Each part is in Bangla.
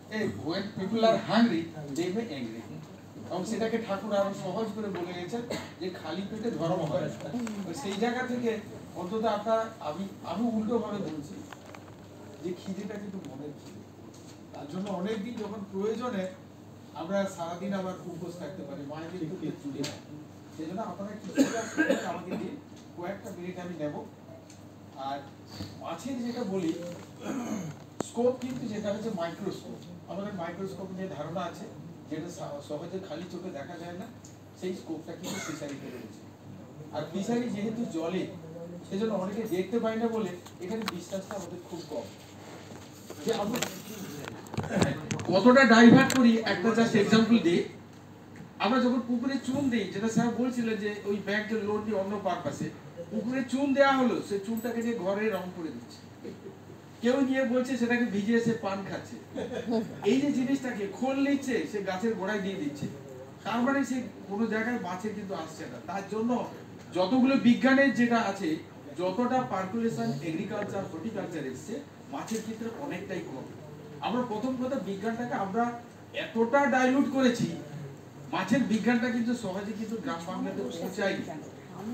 when people are hungry they may angry এবং সেটাকে ঠাকুর আরো সহজ করে বলে গেছেন যে খালি পেটে ধর্ম হয় সেই জায়গা থেকে অন্তত আপনার আমি উল্টো ভাবে বলছি যে খিদেটা কিন্তু মনের খিদে তার জন্য অনেকদিন যখন প্রয়োজনে আমরা সারাদিন আবার উপোস থাকতে পারি মায়ের কিন্তু পেট জুড়ে যায় সেই জন্য আপনারা কিছু আমাকে দিন কয়েকটা মিনিট আমি নেব আর মাছের যেটা বলি স্কোপ কিন্তু যেটা হচ্ছে মাইক্রোস্কোপ আমাদের মাইক্রোস্কোপ নিয়ে ধারণা আছে যেটা সহজে খালি চোখে দেখা যায় না সেই স্কোপটা কিন্তু ফিশারিতে রয়েছে আর ফিশারি যেহেতু জলে সেজন্য অনেকে দেখতে পাই না বলে এখানে বিশ্বাসটা আমাদের খুব কম যে আমরা কতটা ডাইভার্ট করি একটা জাস্ট এক্সাম্পল দিই আমরা যখন পুকুরে চুন দিই যেটা স্যার বলছিলেন যে ওই ব্যাংকের লোন দিয়ে অন্য পারপাসে পুকুরে চুন দেওয়া হলো সেই চুনটাকে নিয়ে ঘরে রং করে দিচ্ছে কেউ গিয়ে বলছে সেটাকে ভিজিয়ে সে পান খাচ্ছে এই যে জিনিসটাকে খোল নিচ্ছে সে গাছের গোড়ায় দিয়ে দিচ্ছে তার মানে সে কোনো জায়গায় মাছের কিন্তু আসছে না তার জন্য যতগুলো বিজ্ঞানের যেটা আছে যতটা পার্কুলেশন এগ্রিকালচার হর্টিকালচার এসছে মাছের ক্ষেত্রে অনেকটাই কম আমরা প্রথম কথা বিজ্ঞানটাকে আমরা এতটা ডাইলুট করেছি মাছের বিজ্ঞানটা কিন্তু সহজে কিন্তু গ্রাম বাংলাতে পৌঁছায়নি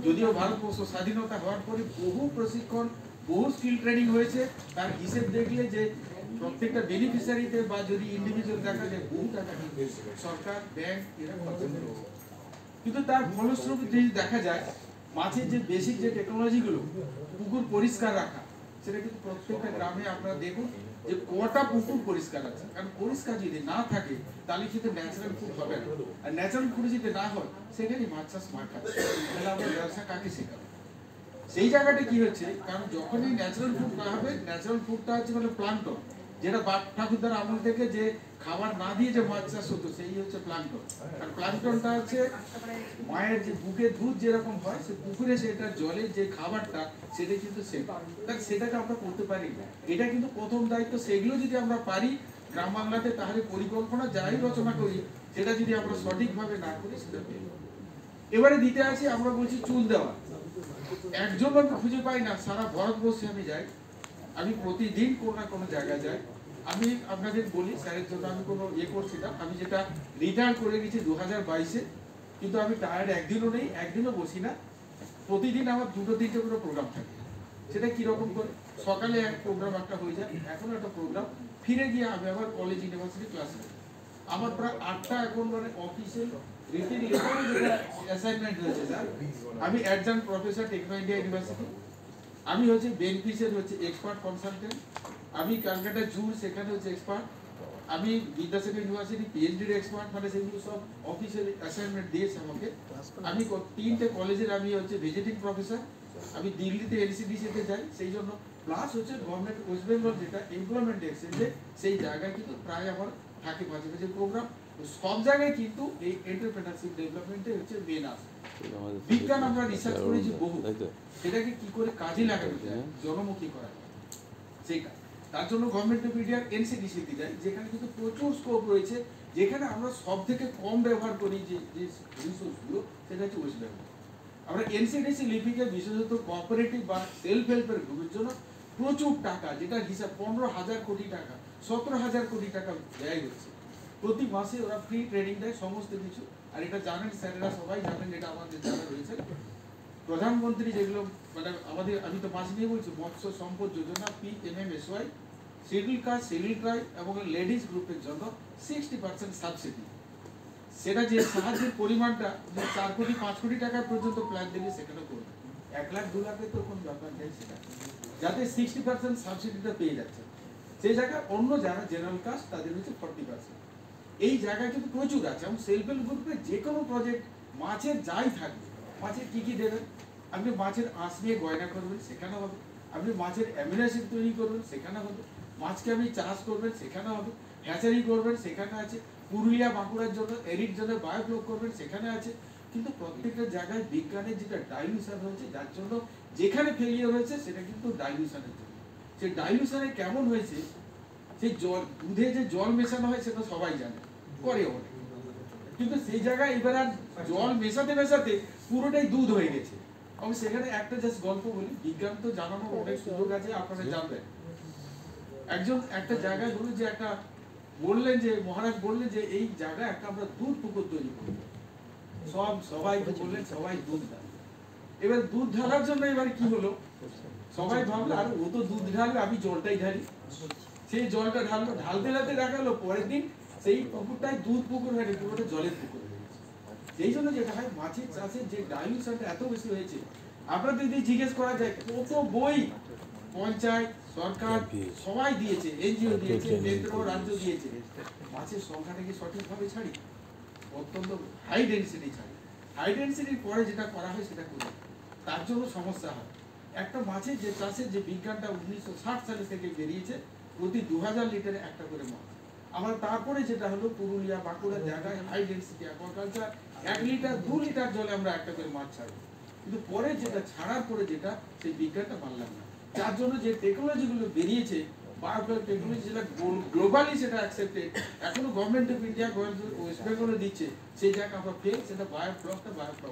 যদিও ভারতবর্ষ স্বাধীনতা হওয়ার পরে বহু প্রশিক্ষণ বহু স্কিল ট্রেনিং হয়েছে তার হিসেব দেখলে যে প্রত্যেকটা বেনিফিশিয়ারিতে বা যদি ইন্ডিভিজুয়াল দেখা যায় বহু টাকা সরকার ব্যাংক এরা খরচ করেছে কিন্তু তার ফলস্বরূপ যদি দেখা যায় মাছের যে বেসিক যে টেকনোলজিগুলো পুকুর পরিষ্কার রাখা সেটা কিন্তু প্রত্যেকটা গ্রামে আপনারা দেখুন যে কটা পুকুর পরিষ্কার আছে কারণ পরিষ্কার যদি না থাকে তাহলে কিন্তু ন্যাচারাল ফুড হবে না আর ন্যাচারাল ফুড যদি না হয় সেখানে মাছ চাষ মার খাচ্ছে তাহলে আমরা ব্যবসা কাকে শেখাবো সেই জায়গাটা কি হচ্ছে কারণ যখনই ন্যাচারাল ফুড না হবে ন্যাচারাল ফুডটা হচ্ছে মানে প্লান্টন যেটা বাপ ঠাকুরদার আমল থেকে যে খাবার না দিয়ে যে মাছ চাষ হতো সেই হচ্ছে প্লান্টন আর প্লান্টনটা হচ্ছে মায়ের যে বুকের দুধ যেরকম হয় সে পুকুরে সেটা জলের যে খাবারটা সেটা কিন্তু সেটাকে আমরা করতে পারি এটা কিন্তু প্রথম দায়িত্ব সেগুলো যদি আমরা পারি গ্রাম বাংলাতে তাহলে পরিকল্পনা যাই রচনা করি সেটা যদি আমরা সঠিকভাবে না করি সেটা এবারে দিতে আছে আমরা বলছি চুল দেওয়া একজন আমি খুঁজে পাই না সারা ভারতবর্ষে আমি যাই আমি প্রতিদিন কোনো না কোনো জায়গায় যাই আমি আপনাদের বলি স্যারের জন্য আমি কোনো করছি না আমি যেটা রিটায়ার করে গেছি 2022-এ কিন্তু আমি টায়ার্ড একদিনও নেই একদিনও বসি না প্রতিদিন আমার 2-3টে করে প্রোগ্রাম থাকে সেটা কিরকম করে সকালে এক প্রোগ্রাম একটা হয়ে যায় এখন একটা প্রোগ্রাম ফিরে গিয়ে আমি আবার কলেজ ইউনিভার্সিটি ক্লাস নেব আমার প্রায় 8টা এখন মানে অফিসিয়াল রিটেন লেটারে যেটা অ্যাসাইনমেন্ট হয়েছে স্যার আমি অ্যাডজান্ট প্রফেসর টেকনো ইন্ডিয়া ইউনিভার্সিটি আমি হচ্ছে বেনিফিশিয়ার হচ্ছে এক্সপার্ট কনসালটেন্ট আমি ক্যালকাটা জুর সেখানে হচ্ছে এক্সপার্ট আমি বিদ্যাসাগর ইউনিভার্সিটি পিএইচডি এক্সপার্ট মানে সেগুলো সব অফিসিয়াল অ্যাসাইনমেন্ট দিয়েছে আমাকে আমি 3টে কলেজের আমি হচ্ছে ভিজিটিং প্রফেসর আমি দিল্লিতে এনসিডিসিতে যাই সেই জন্য প্লাস হচ্ছে গভর্নমেন্ট ওয়েস্ট বেঙ্গল যেটা এমপ্লয়মেন্ট এক্সচেঞ্জে সেই জায়গায় কিন্তু প্রায় আমার থাকে মাঝে মাঝে প্রোগ্রাম সব জায়গায় কিন্তু এই এন্টারপ্রেনারশিপ ডেভেলপমেন্টে হচ্ছে মেন আছে বিজ্ঞান আমরা রিসার্চ করেছি বহু সেটাকে কি করে কাজে লাগানো যায় জনমুখী করা যায় সেই কাজ তার জন্য গভর্নমেন্ট অফ ইন্ডিয়ার এনসিডিসিতে যাই যেখানে কিন্তু প্রচুর স্কোপ রয়েছে যেখানে আমরা সব থেকে কম ব্যবহার করি যে রিসোর্সগুলো সেটা হচ্ছে ওয়েস্ট বেঙ্গল আমরা এনসিডিসি লিপিকে বিশেষত কোঅপারেটিভ বা সেলফ হেল্পের গ্রুপের জন্য প্রচুর টাকা যেটা হিসাব 15,000 কোটি টাকা 17,000 কোটি টাকা ব্যয় হচ্ছে প্রতি মাসে ওরা ফ্রি ট্রেনিং দেয় সমস্ত কিছু আর এটা জানেন স্যারেরা সবাই জানেন এটা আমাদের জানা রয়েছে প্রধানমন্ত্রী যেগুলো মানে আমাদের আমি তো মাছ নিয়ে বলছি Matsya Sampada Yojana PMMSY schedule caste schedule tribe এবং লেডিস গ্রুপের জন্য 60% সাবসিডি সেটা যে সাহায্যের পরিমাণটা 4 কোটি 5 কোটি টাকা পর্যন্ত প্ল্যান দিলে সেখানে করবে 1 লাখ 2 লাখে তো কোন ব্যাপার নেই সেটা যাতে 60% সাবসিডিটা পেয়ে যাচ্ছে সেই জায়গায় অন্য যারা জেনারেল কাস্ট তাদের হচ্ছে 40% এই জায়গায় কিন্তু প্রচুর আছে এবং সেলফ হেল্প গ্রুপে যে কোনো প্রজেক্ট মাছের যাই থাকবে মাছের কি দেবেন আপনি মাছের আঁশ নিয়ে গয়না করবেন সেখানে হবে আপনি মাছের অ্যামিনো অ্যাসিড তৈরি করবেন সেখানে হবে মাছকে আপনি চাষ করবেন সেখানে হবে হ্যাচারি করবেন সেখানে আছে পুরুলিয়া বাঁকুড়ার জন্য এরিড জন্য বায়োফ্লক করবেন সেখানে আছে কিন্তু প্রত্যেকটা জায়গায় বিজ্ঞানের যেটা ডাইলুশন হয়েছে যার জন্য যেখানে ফেলিয়ার হয়েছে সেটা কিন্তু ডাইলুশনের জন্য সেই ডাইলুশনে কেমন হয়েছে সেই জল দুধে যে জল মেশানো হয় সেটা সবাই জানে করে অনেক কিন্তু সেই জায়গায় এবার আর জল মেশাতে মেশাতে পুরোটাই দুধ হয়ে গেছে আমি সেখানে একটা জাস্ট গল্প বলি বিজ্ঞান তো জানানোর অনেক সুযোগ আছে আপনারা জানবেন একজন একটা জায়গায় ধরুন যে একটা বললেন যে মহারাজ বললেন যে এই জায়গায় একটা আমরা দুধ পুকুর তৈরি করব, সবাইকে বললেন সবাই দুধ দেন। এবার দুধ ঢালার জন্য এবার কি হলো, সবাই ভাবলো আর ও তো দুধ ঢালবে, আমি জলটাই ঢালি। সেই জলটা ঢাললো, ঢালতে ঢালতে দেখালো পরের দিন সেই পুকুরটাই দুধ পুকুর হয়ে পুকুরটা জলের পুকুর হয়ে গেছে। সেই জন্য যেটা হয় মাছের চাষের যে ডাইলুশনটা এত বেশি হয়েছে। আপনাদের যদি জিজ্ঞেস করা যায় কত বই পঞ্চায়েত সরকার সবাই দিয়েছে, এনজিও দিয়েছে, কেন্দ্র রাজ্য দিয়েছে, মাছের সংখ্যাটাকে সঠিকভাবে ছাড়ি, অত্যন্ত হাই ডেন্সিটি ছাড়ি। হাই ডেন্সিটির পরে যেটা করা হয় সেটা করি, তার জন্য সমস্যা হয়। একটা মাছের যে চাষের যে বিজ্ঞানটা 1960 সালে থেকে বেরিয়েছে, প্রতি 2000 লিটারে একটা করে মাছ। আমার তারপরে যেটা হলো পুরুলিয়া বাঁকুড়া জায়গায় high density aquaculture, 1 litre 2 litre জলে আমরা একটা করে মাছ ছাড়বো। কিন্তু পরে যেটা ছাড়ার পরে যেটা সেই বিজ্ঞানটা মানলাম না, যার জন্য যে টেকনোলজি গুলো বেরিয়েছে, বায়োফ্লক টেকনোলজি যেটা গ্লোবালি সেটা অ্যাকসেপ্টেড, এখনো গভর্নমেন্ট অফ ইন্ডিয়া ওয়েস্ট বেঙ্গলে দিচ্ছে, সেই জায়গায় আমরা ফেল, সেটা বায়োফ্লক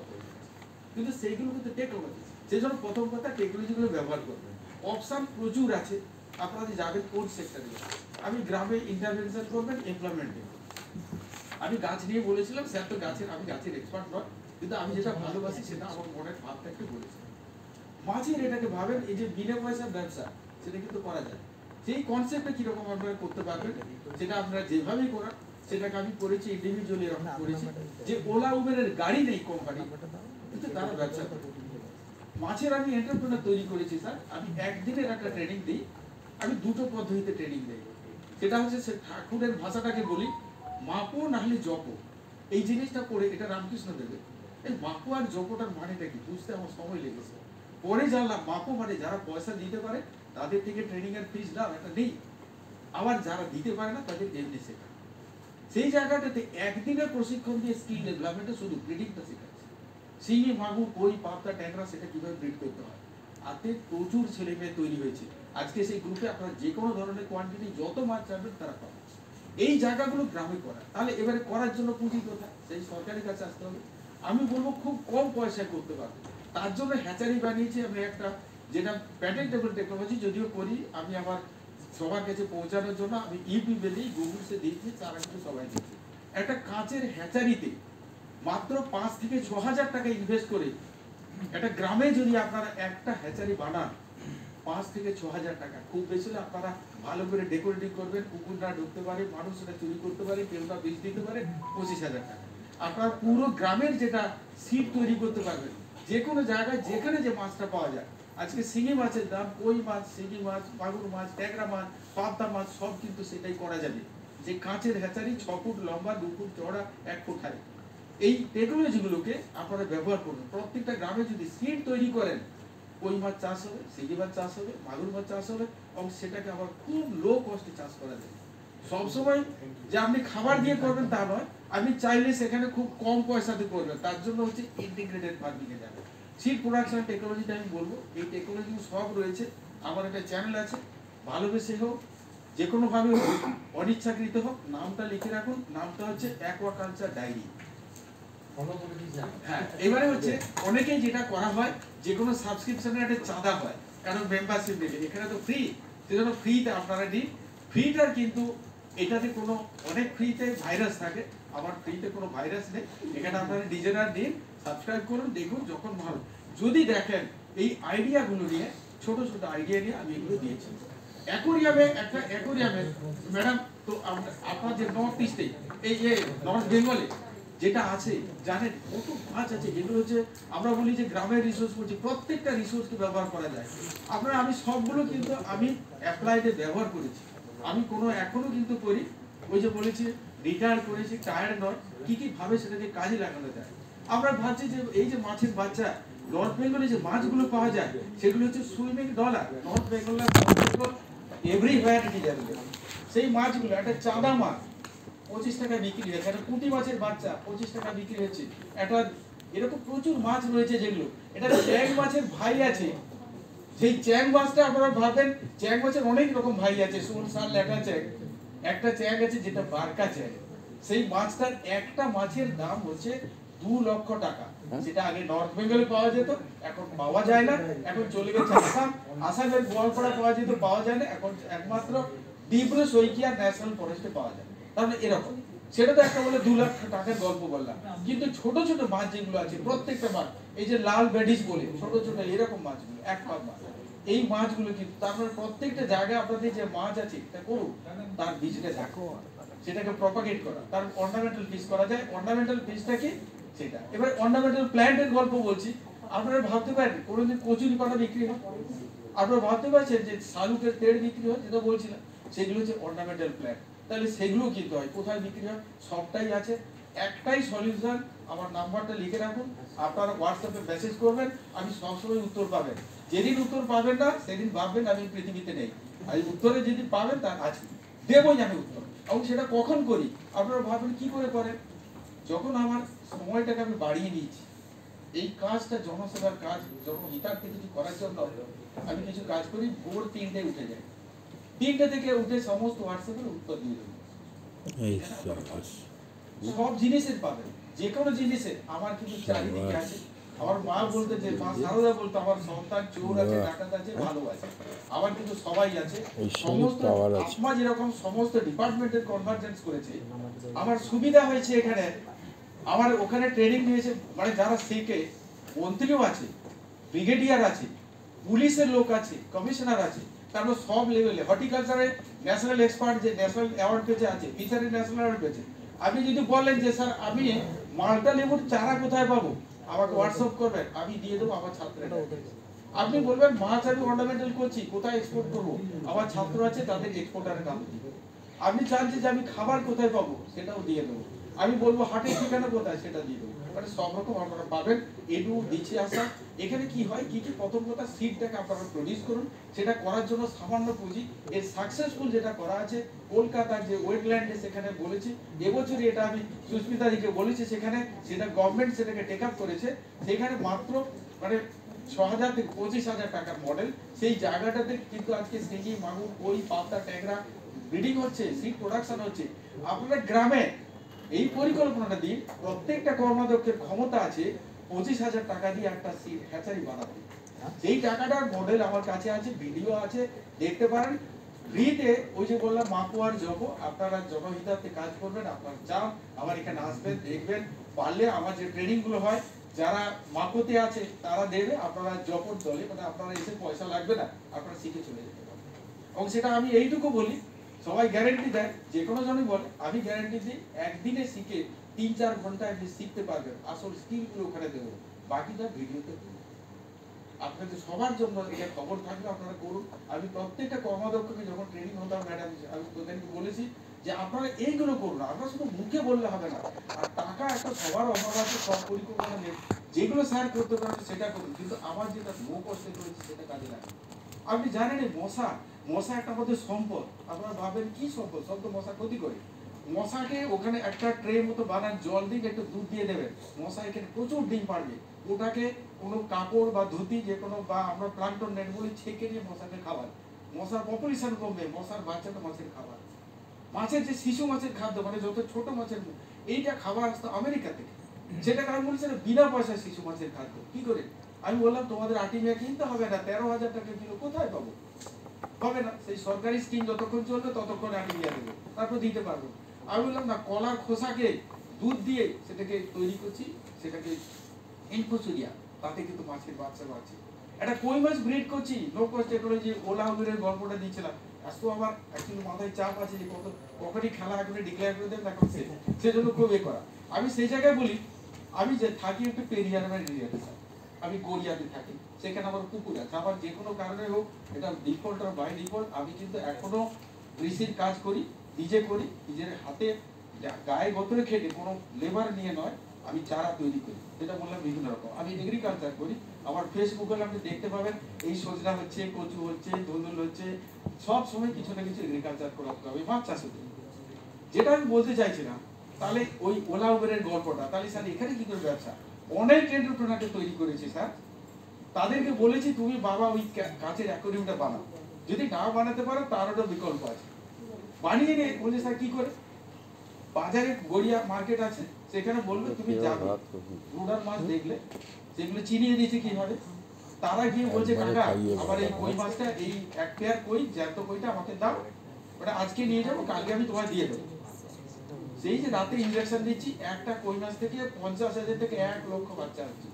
হয়ে যাচ্ছে। কিন্তু সেইগুলো কিন্তু টেকনোলজি, সেই জন্য প্রথম কথা টেকনোলজি গুলো ব্যবহার করবেন। অপশন প্রচুর আছে, আপনারা যাবেন কোন সেক্টরে। আমি গ্রামে ইন্টারভেনশন করবেন, এমপ্লয়মেন্টে। আমি গাছ নিয়ে বলেছিলাম, স্যার তো গাছের, আমি গাছের এক্সপার্ট নয়, কিন্তু আমি যেটা ভালোবাসি সেটা আমার মনের ভাবটা একটু বলেছি। মাছের এটাকে ভাবেন এই যে বিনা পয়সার ব্যবসা, সেটা কিন্তু করা যায়। সেই কনসেপ্টটা কিরকম আপনারা করতে পারবেন, সেটা আপনারা যেভাবেই করান, সেটাকে আমি করেছি ইন্ডিভিজুয়ালি এরকম করেছি। যে ওলা উবেরের গাড়ি নেই কোম্পানি, কিন্তু তারা ব্যবসা করে। মাছের আমি এন্টারপ্রেনার তৈরি করেছি স্যার, আমি একদিনের একটা ট্রেনিং দিই, আমি দুটো পদ্ধতিতে ট্রেনিং দিই। সেটা হচ্ছে সে ঠাকুরের ভাষাটাকে বলি, মাপো না হলে জপো। এই জিনিসটা করে, এটা রামকৃষ্ণ দেবে, এই মাপো আর জপোটার মানেটা কি বুঝতে আমার সময় লেগেছে। পরে জানলাম মাপো মানে যারা পয়সা দিতে পারে তাদের থেকে ট্রেনিং এর ফিস দাও, একটা নেই। আবার যারা দিতে পারে না তাদের এমনি শেখা। সেই জায়গাটাতে একদিনের প্রশিক্ষণ দিয়ে স্কিল ডেভেলপমেন্টে শুধু ব্রিডিংটা শেখাচ্ছে। শিঙি, মাগুর, কই, পাবদা, ট্যাংরা, সেটা কিভাবে ব্রিড করতে হয়। আতে প্রচুর ছেলে মেয়ে তৈরি হয়েছে। আজকে সেই গ্রুপে আপনারা যে কোনো ধরনের কোয়ান্টিটি যত মাছ চাইবেন তারা পাবেন। এই জায়গাগুলো গ্রামে করা, তাহলে এবারে করার জন্য পুঁজি কোথায়, সেই সরকারের কাছে আসতে হবে। আমি বলবো খুব কম পয়সায় করতে পারবে। তার জন্য হ্যাচারি বানিয়েছি আমি একটা, যেটা প্যাটেন্টেবল টেকনোলজি, যদিও করি আমি আমার সবার কাছে পৌঁছানোর জন্য। আমি ইউটিউবে দিই, গুগলসে দিয়েছি, তারা কিন্তু সবাই দিচ্ছি। একটা কাঁচের হ্যাচারিতে মাত্র 5 থেকে 6,000 টাকা ইনভেস্ট করে একটা গ্রামে যদি আপনারা একটা হ্যাচারি বানান, 5 থেকে 6,000 টাকা, খুব বেশি হলে আপনারা ভালো করে ডেকোরেটিং করবেন, কুকুর না ঢুকতে পারে, মানুষ সেটা চুরি করতে পারে, কেউ না বীজ দিতে পারে, 25,000 টাকা। আপনারা পুরো গ্রামের যেটা সিট তৈরি করতে পারবেন, যে কোনো জায়গায় যেখানে যে মাছটা পাওয়া যায়। আজকে শিঙি মাছের দাম, কই মাছ, শিঙি মাছ, মাগুর মাছ, ট্যাংরা মাছ, পাবদা মাছ, সব কিন্তু সেটাই করা যাবে। যে কাঁচের হ্যাচারি 6 ফুট লম্বা, 2 ফুট চওড়া, 1 ফুট হাই। এই টেকনোলজিগুলোকে আপনারা ব্যবহার করুন। প্রত্যেকটা গ্রামে যদি সিট তৈরি করেন, কই মাছ চাষ হবে, শিঙি মাছ চাষ হবে, মাগুর মাছ চাষ হবে, এবং সেটাকে আবার খুব লো কস্টে চাষ করা যায়। সবসময় যে আপনি খাবার দিয়ে করবেন তা নয়, আপনি চাইলে সেখানে খুব কম পয়সাতে করবেন। তার জন্য হচ্ছে ইন্টিগ্রেটেড ফার্মিং এ যাবে। সিড প্রোডাকশন টেকনোলজিটা আমি বলবো, এই টেকনোলজি সব রয়েছে। আমার একটা চ্যানেল আছে, ভালোবেসে হোক, যে কোনোভাবে হোক, অনিচ্ছাকৃত হোক, নামটা লিখে রাখুন। নামটা হচ্ছে অ্যাকোয়াকালচার ডায়েরি। হ্যাঁ, এবারে হচ্ছে অনেকেই যেটা করা হয়, যে কোনো সাবস্ক্রিপশনের একটা চাঁদা হয়, কারণ মেম্বারশিপ নিলে। এখানে তো ফ্রি, সেজন্য ফ্রিতে আপনারা নিন। ফ্রিটার কিন্তু এটাতে কোনো, অনেক ফ্রিতে ভাইরাস থাকে, আমার ফ্রিতে কোনো ভাইরাস নেই। এখানে আপনারা ডিজাইনার দিন, সাবস্ক্রাইব করুন, দেখুন যখন ভালো। যদি দেখেন এই আইডিয়াগুলো নিয়ে, ছোট ছোট আইডিয়া নিয়ে আমি এগুলো দিয়েছি। অ্যাকোরিয়ামে, একটা অ্যাকোরিয়ামে ম্যাডাম, তো আপনার যে নর্থ ইস্টে, এই যে নর্থ বেঙ্গলে যেটা আছে, জানেন কত মাছ আছে, যেগুলো হচ্ছে আমরা বলি যে গ্রামের রিসোর্স বলছি, প্রত্যেকটা রিসোর্সকে ব্যবহার করা যায়। আপনারা, আমি সবগুলো কিন্তু আমি অ্যাপ্লাইডে ব্যবহার করেছি। আমি কোনো এখনো কিন্তু করি, ওই যে বলেছি রিটায়ার করেছি, টায়ার্ড নয়, কি কি ভাবে সেটাকে কাজে লাগানো যায়। আমরা ভাবছি যে এই যে মাছের বাচ্চা, নর্থ বেঙ্গলে যে মাছগুলো পাওয়া যায়, সেগুলো হচ্ছে swimming dollar. North Bengal everywhere যাবে, সেই মাছগুলো একটা চাঁদা মাছ 25 টাকা বিক্রি হচ্ছে, একটা পুঁটি মাছের বাচ্চা 25 টাকা বিক্রি হচ্ছে। একটা এরকম প্রচুর মাছ রয়েছে যেগুলো, এটা চ্যাং মাছের ভাই আছে। সেই চ্যাং মাছটা আপনারা ভাবেন, চ্যাং মাছের অনেক রকম ভাই আছে, সোল, শাল, ল্যাটা চ্যাং। একটা চ্যাং আছে যেটা বারকা চ্যাং, সেই মাছটার একটা মাছের দাম হচ্ছে 2 লক্ষ টাকা। সেটা আগে নর্থ বেঙ্গলে পাওয়া যেত, এখন পাওয়া যায় না, এখন চলে গেছে আসাম। আসামের গোয়ালপাড়া পাওয়া যেত, পাওয়া যায় না, এখন একমাত্র ডিব্রু সৈকিয়া ন্যাশনাল ফরেস্টে পাওয়া যায়। তাহলে এরকম সেটা তো একটা বলে 2 লাখ টাকার গল্প বললাম, কিন্তু ছোট ছোট মাছ যেগুলো আছে প্রত্যেকটা মাছ, এই যে লাল বেডিস বলে ছোট ছোট এরকম মাছগুলো এক পাক মাছ, এই মাছগুলো কিন্তু তারপরে প্রত্যেকটা জায়গায় আপনাদের যে মাছ আছে এটা করুন তার বিজনেস রাখো, সেটাকে প্রপাগেট করা, তার অর্নামেন্টাল ফিশ করা যায়। অর্নামেন্টাল ফিশটা কি সেটা। এবার অর্নামেন্টাল প্ল্যান্টের গল্প বলছি। আপনারা ভাবতে পারেন কোনোদিন কচুরি পাতা বিক্রি হয়? আপনারা ভাবতে পারছেন যে শালুকের তেড় বিক্রি হয়, যেটা বলছিলাম সেগুলো হচ্ছে অর্নামেন্টাল প্ল্যান্ট। তাহলে সেগুলো কিন্তু হয়, কোথায় বিক্রি হয়? সবটাই আছে। একটাই সলিউশন, আমার নাম্বারটা লিখে রাখুন, আপনারা হোয়াটসঅ্যাপে মেসেজ করবেন, আমি সবসময় উত্তর পাবেন। যেদিন উত্তর পাবেন না সেদিন ভাববেন আমি পৃথিবীতে নেই। আর উত্তরে যেদিন পাবেন তার আছে, দেবই আমি উত্তর। এবং সেটা কখন করি আপনারা ভাববেন কি করে করেন? যখন আমার সময়টাকে আমি বাড়িয়ে নিয়েছি, এই কাজটা জনসেবার কাজ, জনহিতার্থে কিছু করার জন্য আমি কিছু কাজ করি, ভোর 3টায় উঠে যাই, 3টে থেকে উঠে সমস্ত হোয়াটসঅ্যাপের উত্তর দিয়ে দেবো। সব জিনিসের পাবেন, যে কোনো জিনিসের আমার কিন্তু চারিদিকে আছে। আমার মা বলতে, যে মা সারদা বলতো আমার সন্তান চোর আছে, ডাকাত আছে, ভালো আছে, আমার কিন্তু সবাই আছে। সমস্ত আত্মা যেরকম সমস্ত ডিপার্টমেন্টের কনভার্জেন্স করেছে, আমার সুবিধা হয়েছে এখানে। আমার ওখানে ট্রেনিং নিয়েছে, মানে যারা শেখে, মন্ত্রীও আছে, ব্রিগেডিয়ার আছে, পুলিশের লোক আছে, কমিশনার আছে, তারপর সব লেভেলে। হর্টিকালচারে ন্যাশনাল এক্সপার্ট যে ন্যাশনাল অ্যাওয়ার্ড পেয়েছে আছে, ফিশারি ন্যাশনাল অ্যাওয়ার্ড পেয়েছে। আপনি যদি বলেন যে স্যার আমি মালটা লেবুর চারা কোথায় পাবো, আমাকে হোয়াটসঅ্যাপ করবেন, আমি দিয়ে দেবো আমার ছাত্ররা। আপনি বলবেন মাছ আমি অর্নামেন্টাল করছি, কোথায় এক্সপোর্ট করবো, আমার ছাত্র আছে, তাদের এক্সপোর্টারের নাম দিই। আপনি চাচ্ছেন যে আমি খাবার কোথায় পাবো, সেটাও দিয়ে দেবো। আমি বলবো হাটের ঠিকানা কোথায়, সেটা দিয়ে দেবো। মানে সব রকম আপনারা পাবেন। এডু দিচ্ছে আসা, এখানে কি হয়, কি কি প্রথম কথা সিডটাকে আপনারা প্রডিউস করুন, সেটা করার জন্য সামান্য পুঁজি। এর সাকসেসফুল যেটা করা আছে কলকাতার যে ওয়েটল্যান্ডে, সেখানে বলেছি এবছরই, এটা আমি সুস্মিতাদিকে বলেছি, সেখানে সেটা গভর্নমেন্ট সেটাকে টেক আপ করেছে। সেখানে মাত্র মানে 6,000 থেকে 25,000 টাকার মডেল, সেই জায়গাটাতে কিন্তু আজকে শিঙি, মাগুর, কই, পাবদা, ট্যাংরা ব্রিডিং হচ্ছে, সিড প্রোডাকশন হচ্ছে। আপনারা গ্রামে এই পরিকল্পনাটা দিন, প্রত্যেকটা কর্মাধ্যক্ষের ক্ষমতা আছে 25,000 টাকা দিয়ে একটা সিড হ্যাচারি বানাতে। সেই টাকাটার মডেল আমার কাছে আছে, ভিডিও আছে, দেখতে পারেন ফ্রিতে। ওই যে বললাম মাকুয়ার জব, আপনারা জনহিতার্থে কাজ করবেন, আপনার চাপ আমার এখানে আসবেন, দেখবেন, পারলে আমার যে ট্রেনিং গুলো হয়, যারা মাকোতে আছে তারা দেবে, আপনারা জপর দলে, মানে আপনারা এসে পয়সা লাগবে না, আপনারা শিখে চলে যেতে পারবেন। এবং সেটা আমি এইটুকু বলি, সবাই গ্যারান্টি দেয়, যে কোনো জনই বলে, আমি গ্যারান্টি দিই একদিনে শিখে 3-4 ঘন্টায় আপনি শিখতে পারবেন, আসল স্কিল গুলো ওখানে দেবো, বাকিটা ভিডিওতে দেবো। আপনাদের সবার জন্য এটা খবর থাকবে, আপনারা করুন। আমি প্রত্যেকটা কর্মাধ্যক্ষকে যখন ট্রেনিং হতাম ম্যাডাম, আমি তোদেরকে বলেছি যে আপনারা এইগুলো করুন, আপনারা শুধু মুখে বললে হবে না। আর টাকা একটা সবার অভাব আছে, সব পরিকল্পনা নেই, যেগুলো স্যার করতে পারেন সেটা করুন, কিন্তু আমার যেটা নো কষ্টে করেছি সেটা কাজে লাগে। আপনি জানেন এই মশা, মশা একটা আমাদের সম্পদ। আপনারা ভাবেন কি সম্পদ, সব তো মশা ক্ষতি করে। মশাকে ওখানে একটা ট্রে মতো বানান, জল দিয়ে একটু দুধ দিয়ে দেবেন, মশা এখানে প্রচুর ডিম পারবে। ওটাকে কোনো কাপড় বা ধুতি যে কোনো, বা আমরা প্লান্টন নেট বলি, ছেঁকে নিয়ে মশাকে খাবার, মশার পপুলেশন কমবে, মশার বাচ্চাটা মাছের খাবার। মাছের যে শিশু মাছের খাদ্য, মানে যত ছোট মাছের, এইটা খাবার আসতো আমেরিকা থেকে, সেটা কারণ বলছে বিনা পয়সায় শিশু মাছের খাদ্য। কি করে? আমি বললাম তোমাদের আটিমিয়া কিনতে হবে না, 13,000 টাকা কিলো, কোথায় পাবো? হবে না। সেই সরকারি স্কিম যতক্ষণ চলবে ততক্ষণ আটিমিয়া দেবো, তারপর দিতে পারবো। আমি বললাম না, কলার খোসাকে দুধ দিয়ে সেটাকে তৈরি করছি, সেটাকে ইনফোসুরিয়া, তাতে কিন্তু মাছের বাচ্চা বাড়ছে। একটা কই মাছ ব্রিড করছি, নো কস্ট টেকনোলজি, ওলা উবেরের গল্পটা দিয়েছিলাম। আসতো আমার অ্যাকচুয়ালি মাথায় চাপ আছে যে কখনই খেলা আগে ডিক্লেয়ার করে দেবেন, এখন সেজন্য খুব করা। আমি সেই জায়গায় বলি, আমি যে থাকি একটু পেরিয়ার এরিয়াতে, আমি গড়িয়াতে থাকি, সেখানে আমার পুকুর আছে। আমার যে কোনো কারণে হোক, এটা ডিফল্ট আর বাই ডিফল্ট, আমি কিন্তু এখনো কৃষির কাজ করি, নিজে করি, নিজের হাতে গায়ে গতরে খেটে, কোনো লেবার নিয়ে নয়, আমি চারা তৈরি করি, যেটা বললাম বিভিন্ন রকম। আমি এগ্রিকালচার করি, আমার ফেসবুকে আপনি দেখতে পাবেন, এই সজনা হচ্ছে, কচু হচ্ছে, ধুন্দুল হচ্ছে, সব সময় কিছু না কিছু এগ্রিকালচার করাতে হবে, মাছ চাষ হচ্ছে। যেটা আমি বলতে চাইছিলাম, তাহলে ওই ওলা উবেরের গল্পটা, তাহলে স্যার এখানে কি করে ব্যবসা? অনেক এন্টারপ্রেনারকে তৈরি করেছি স্যার, তাদেরকে বলেছি তুমি বাবা ওই কাঁচের অ্যাকোয়ারিয়ামটা বানাও, যদি না বানাতে পারো তারও বিকল্প আছে, বানিয়ে নিয়ে বলছে স্যার কি করে? বাজারে গড়িয়া মার্কেট আছে, সেখানে বলবে তুমি যাবে, রুডার মাছ দেখলে সেগুলো চিনিয়ে দিয়েছে কিভাবে, তারা গিয়ে বলছে কাকা আমার এই কই মাছটা, এই এক পেয়ার কই, জ্যান্ত কইটা আমাকে দাও, ওটা আজকে নিয়ে যাবো, কালকে আমি তোমায় দিয়ে দেবো। সেই যে রাতে ইনজেকশন দিচ্ছি, একটা কই মাছ থেকে 50,000 থেকে 1 লক্ষ বাচ্চা হচ্ছে,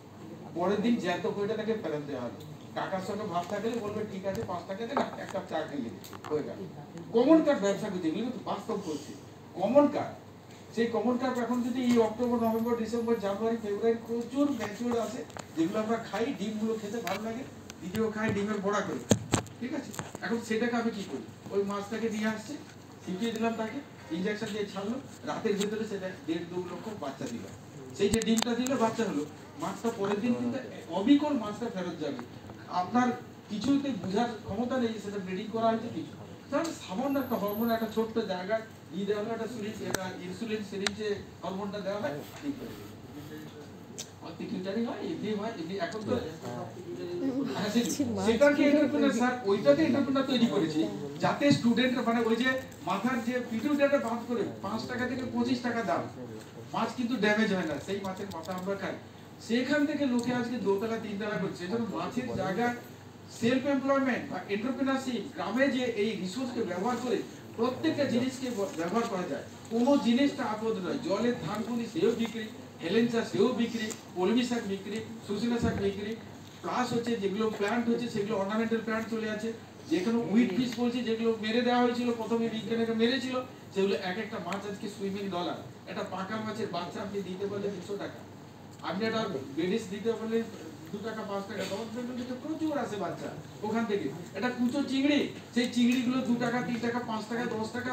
পরের দিন জ্যান্ত কইটা তাকে ফেরত দেওয়া হবে। কাকার সঙ্গে ভাব থাকলে বলবে ঠিক আছে 5 টাকা দে না, এক কাপ চা খেয়ে হয়ে গেল। কমন কার্ড ব্যবসা করছে, এগুলো কিন্তু বাস্তব করছে কমন কার্ড। সেই কমন কার্ড এখন যদি এই অক্টোবর, নভেম্বর, ডিসেম্বর, জানুয়ারি, ফেব্রুয়ারি প্রচুর ম্যাচিউর আছে, যেগুলো আমরা খাই, ডিমগুলো খেতে ভালো লাগে, দ্বিতীয় খাই ডিমের বড়া করে, ঠিক আছে। এখন সেটাকে আমি কি করি, ওই মাছটাকে নিয়ে আসছে, শিখিয়ে দিলাম তাকে, ইনজেকশন দিয়ে ছাড়লো, রাতের ভিতরে সেটা 1.5-2 লক্ষ বাচ্চা দিল। সেই যে ডিমটা দিল, বাচ্চা হলো, মাছটা পরের দিন কিন্তু অবিকল মাছটা ফেরত যাবে। আপনার কিছুতে বোঝার ক্ষমতা নেই সেটা ব্রিডিং করা হয়েছে কিছু, তাহলে সামান্য একটা হরমোন একটা ছোট্ট জায়গায় দিয়ে দেওয়া হলো, একটা সিরিঞ্জ, এটা ইনসুলিন সিরিঞ্জে হরমোনটা দেওয়া হয়, ঠিক হয়ে যাবে। পিটুইটারি হয়, এমনি হয়, এমনি এখন তো সেটাকে এন্টারপ্রেনার স্যার, ওইটাকে এন্টারপ্রেনার তৈরি করেছি যাতে স্টুডেন্ট মানে ওই যে মাথার যে পিটুইটারি বাদ করে 5 টাকা থেকে 25 টাকা দাম, মাছ কিন্তু ড্যামেজ হয় না, সেই মাছের মাথা আমরা খাই। সেখান থেকে লোকে আজকে 2 তলা 3 তলা করছে। এজন্য মাছের জায়গা সেলফ এমপ্লয়মেন্ট বা এন্টারপ্রেনারশিপ, গ্রামে যে এই রিসোর্সকে ব্যবহার করে প্রত্যেকটা জিনিসকে ব্যবহার করা যায়, কোনো জিনিসটা আপদ নয়। জলের ধানগুলি সেও বিক্রি, হেলেঞ্চা সেও বিক্রি, কলমি শাক বিক্রি, সুসিনা শাক বিক্রি, প্লাস হচ্ছে যেগুলো প্ল্যান্ট হচ্ছে সেগুলো অর্নামেন্টাল প্ল্যান্ট চলে আছে। যেখানে উইট ফিশ বলছি, যেগুলো মেরে দেওয়া হয়েছিল প্রথমে, বিজ্ঞানীরা মেরেছিল, সেগুলো এক একটা মাছ আজকে সুইমিং ডলার। একটা পাকা মাছের বাচ্চা আপনি দিতে পারলে 300 টাকা, আপনি একটা বেডিস দিতে পারলে 2 টাকা 5 টাকা, প্রচুর আছে বাচ্চা ওখান থেকে। একটা কুচো চিংড়ি, সেই চিংড়িগুলো 2 টাকা 3 টাকা 5 টাকা 10 টাকা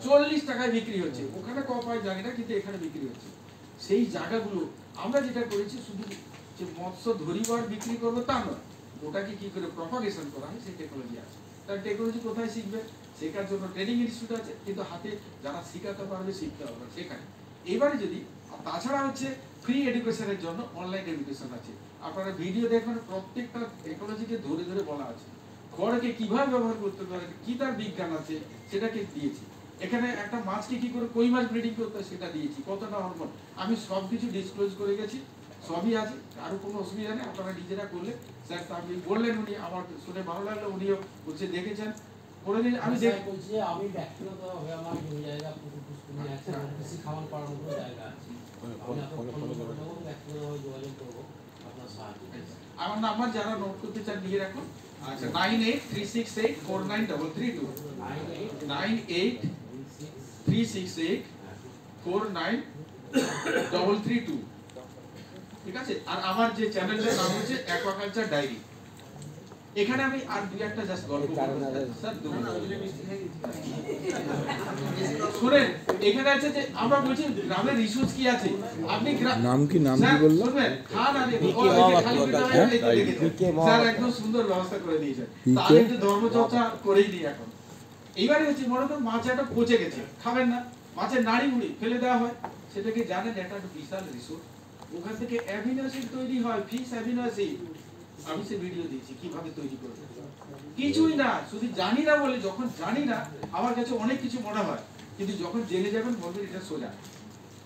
40 টাকায় বিক্রি হচ্ছে। ওখানে ক পায় জানি না, কিন্তু এখানে বিক্রি হচ্ছে। সেই জায়গাগুলো আমরা যেটা করেছি, শুধু যে মৎস্য ধরিবার বিক্রি করবো তা নয়, ওটাকে কি করে প্রপাগেশন করা হয় সেই টেকনোলজি আছে। তার টেকনোলজি কোথায় শিখবে, শেখার জন্য ট্রেনিং ইনস্টিটিউট আছে, কিন্তু হাতে যারা শিখাতে পারবে, শিখতে হবে সেখানে। এবারে যদি তাছাড়া হচ্ছে ফ্রি এডুকেশনের জন্য অনলাইন এডুকেশন আছে। আপনারা ভিডিও দেখবেন, প্রত্যেকটা টেকনোলজিকে ধরে ধরে বলা আছে, খড়কে কিভাবে ব্যবহার করতে পারে, কি তার বিজ্ঞান আছে সেটাকে দিয়েছি। এখানে একটা মাছকে কি করে কই মাছ ব্রিডিং করতে হয় সেটা দিয়েছি, কতটা হরমোন আমি সবকিছু ডিসক্লোজ করে গেছি, সবই আছে, কারো কোনো অসুবিধা নেই। আপনারা নিজেরা করলে, স্যার আপনি বললেন, উনি আমার শুনে ভালো লাগলো, উনিও বলছে দেখেছেন করে দিন। আমি বলছি আমি ব্যক্তিগতভাবে আমার জমি জায়গা পুকুর পুষ্কুনি আছে, বেশি খাবার পাড়ানোর কোনো জায়গা আছে, ব্যক্তিগতভাবে যোগাযোগ করবো আপনার সাহায্য। আমার নাম্বার যারা নোট করতে চান নিয়ে রাখুন। আচ্ছা, 9836849332, 9836849332, ঠিক আছে। আর আমার যে চ্যানেলটার নাম হচ্ছে অ্যাকোয়াকালচার ডায়েরি। এখানে আমি আর দুই একটা জাস্ট গল্প বলবো স্যার। শুনেন, এখানে আছে যে আমরা বলছি গ্রামের রিসোর্স কি আছে, আপনি নাম কি বললো, খান আর স্যার একদম সুন্দর ব্যবস্থা করে দিয়েছেন, তাহলে একটু ধর্মচর্চা করেই দিই এখন। এইবারে হচ্ছে মনে করুন মাছ একটা পচে গেছে, খাবেন না, মাছের নাড়ি মুড়ি ফেলে দেওয়া হয়, সেটাকে জানেন এটা একটা বিশাল রিসোর্স, ওখান থেকে অ্যামিনো অ্যাসিড তৈরি হয়, ফিশ অ্যামিনো অ্যাসিড। আমি সে ভিডিও দিয়েছি কিভাবে তৈরি করবে, কিছুই না, শুধু জানি না বলে। যখন জানি না আমার কাছে অনেক কিছু মনে হয়, কিন্তু যখন জেনে যাবেন বলবেন এটা সোজা।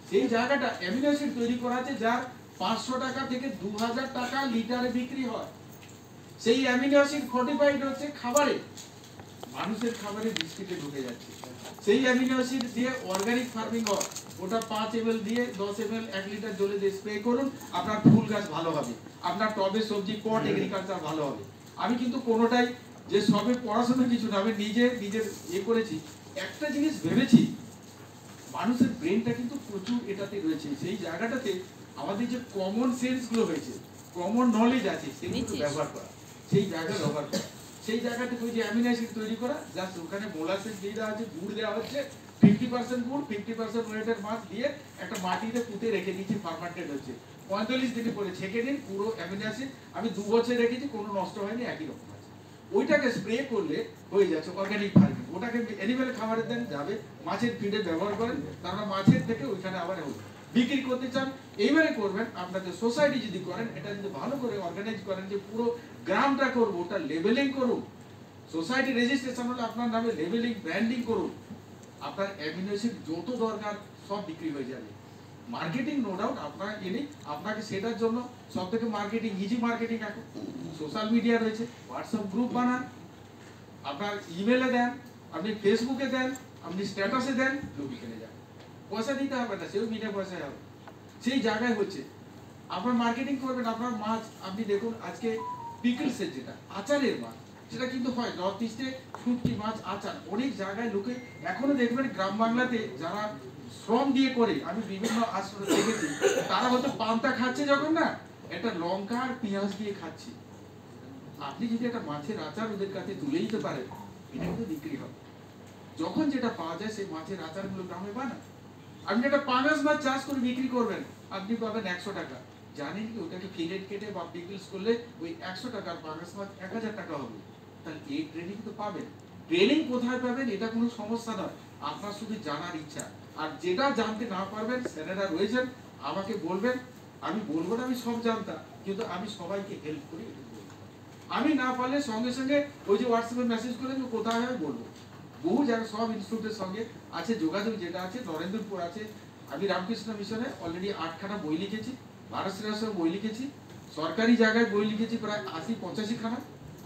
সেই জায়গাটা অ্যামিনো অ্যাসিড তৈরি করা আছে, যার 500 টাকা থেকে 2000 টাকা লিটারে বিক্রি হয়। সেই অ্যামিনো অ্যাসিড ফর্টিফাইড হচ্ছে খাবারে, মানুষের খাবারে বিস্কিটে ঢুকে যাচ্ছে। সেই অ্যামিনো অ্যাসিড দিয়ে অর্গানিক ফার্মিং হয়, ওটা 5 ml দিয়ে 10 ml 1 লিটার জলে দিয়ে স্প্রে করুন, আপনার ফুল গাছ ভালো হবে, আপনার টবে সবজি পট এগ্রিকালচার ভালো হবে। আমি কিন্তু কোনোটাই যে সবে পড়াশোনা কিছু না, আমি নিজের করেছি। একটা জিনিস ভেবেছি, মানুষের ব্রেনটা কিন্তু প্রচুর এটাতে রয়েছে, সেই জায়গাটাতে আমাদের যে কমন সেন্স গুলো হয়েছে, কমন নলেজ আছে, সেগুলো ব্যবহার করা, সেই জায়গা ব্যবহার করা। সেই জায়গাতে ওই যে অ্যামিনো অ্যাসিড তৈরি করা, জাস্ট ওখানে মোলাসেস দিয়ে দেওয়া আছে, গুড় দেওয়া হচ্ছে, 50% গুড় 50% ওয়েটের মাছ দিয়ে একটা মাটিতে পুঁতে রেখে দিয়েছি, ফার্মেন্টেড হচ্ছে। 45 দিনে পরে ছেঁকে দিন, পুরো অ্যামিনো অ্যাসিড আমি 2 বছর রেখেছি, কোনো নষ্ট হয়নি, একই রকম আছে। ওইটাকে স্প্রে করলে হয়ে যাচ্ছে অর্গানিক ফার্মিং। ওটাকে অ্যানিমেল খাবারে দেন, যাবে মাছের ফিডে ব্যবহার করেন, তারপর মাছের থেকে ওইখানে আবার বিক্রি করতে চান, এইবারে করবেন। আপনাদের সোসাইটি যদি করেন, এটা যদি ভালো করে অর্গানাইজ করেন, যে পুরো গ্রামটা করবো, ওটা লেবেলিং করুন, সোসাইটি রেজিস্ট্রেশন হলে আপনার নামে লেবেলিং ব্র্যান্ডিং করুন, আপনার অ্যামিনো অ্যাসিড যত দরকার সব বিক্রি হয়ে যাবে। মার্কেটিং নো ডাউট আপনার আপনাকে সেটার জন্য সব থেকে মার্কেটিং, ইজি মার্কেটিং এখন সোশ্যাল মিডিয়া রয়েছে, হোয়াটসঅ্যাপ গ্রুপ বানান, আপনার ইমেলে দেন, আপনি ফেসবুকে দেন, আপনি স্ট্যাটাসে দেন, লোক কিনে যান। পয়সা দিতে হবে না, সেও বিনা পয়সায় হবে, সেই জায়গায় হচ্ছে। আপনার মার্কেটিং করবেন, আপনার মাছ আপনি দেখুন আজকে পিকলসের যেটা আচারের মাছ, সেটা কিন্তু হয় নর্থ ইস্টে শুটকি মাছ আচার অনেক জায়গায় লোকে এখনো দেখবেন গ্রাম বাংলাতে যারা শ্রম দিয়ে করে, আমি বিভিন্ন আশ্রমে দেখেছি, তারা হয়তো পান্তা খাচ্ছে যখন না, একটা লঙ্কা আর পেঁয়াজ দিয়ে খাচ্ছে। আপনি যদি একটা মাছের আচার ওদের কাছে তুলে দিতে পারেন, এটা কিন্তু বিক্রি হবে। যখন যেটা পাওয়া যায় সেই মাছের আচারগুলো গ্রামে বানান। আপনি একটা পাঙাশ মাছ চাষ করে বিক্রি করবেন, আপনি পাবেন 100 টাকা। জানেন কি ওটাকে ফিলেট কেটে বা পিকলস করলে ওই 100 টাকার পাঙাশ মাছ 1000 টাকা হবে। তাহলে এই ট্রেনিং তো পাবেন। ট্রেনিং কোথায় পাবেন এটা কোনো সমস্যা নয়, আপনার শুধু জানার ইচ্ছা। আর যেটা জানতে না পারবেন স্যারেরা রয়েছেন, আমাকে বলবেন। আমি বলবো না আমি সব জানতাম, কিন্তু আমি সবাইকে হেল্প করি। আমি না পারলে সঙ্গে সঙ্গে ওই যে হোয়াটসঅ্যাপে মেসেজ করে কোথায় হবে বলবো। বহু জায়গায় সব ইনস্টিটিউটের সঙ্গে আছে যোগাযোগ, যেটা আছে নরেন্দ্রপুর আছে। আমি রামকৃষ্ণ মিশনে অলরেডি 8খানা বই লিখেছি, ভারত শ্রেষ্ঠ বই লিখেছি, সরকারি জায়গায় বই লিখেছি প্রায় 80-85 খানা।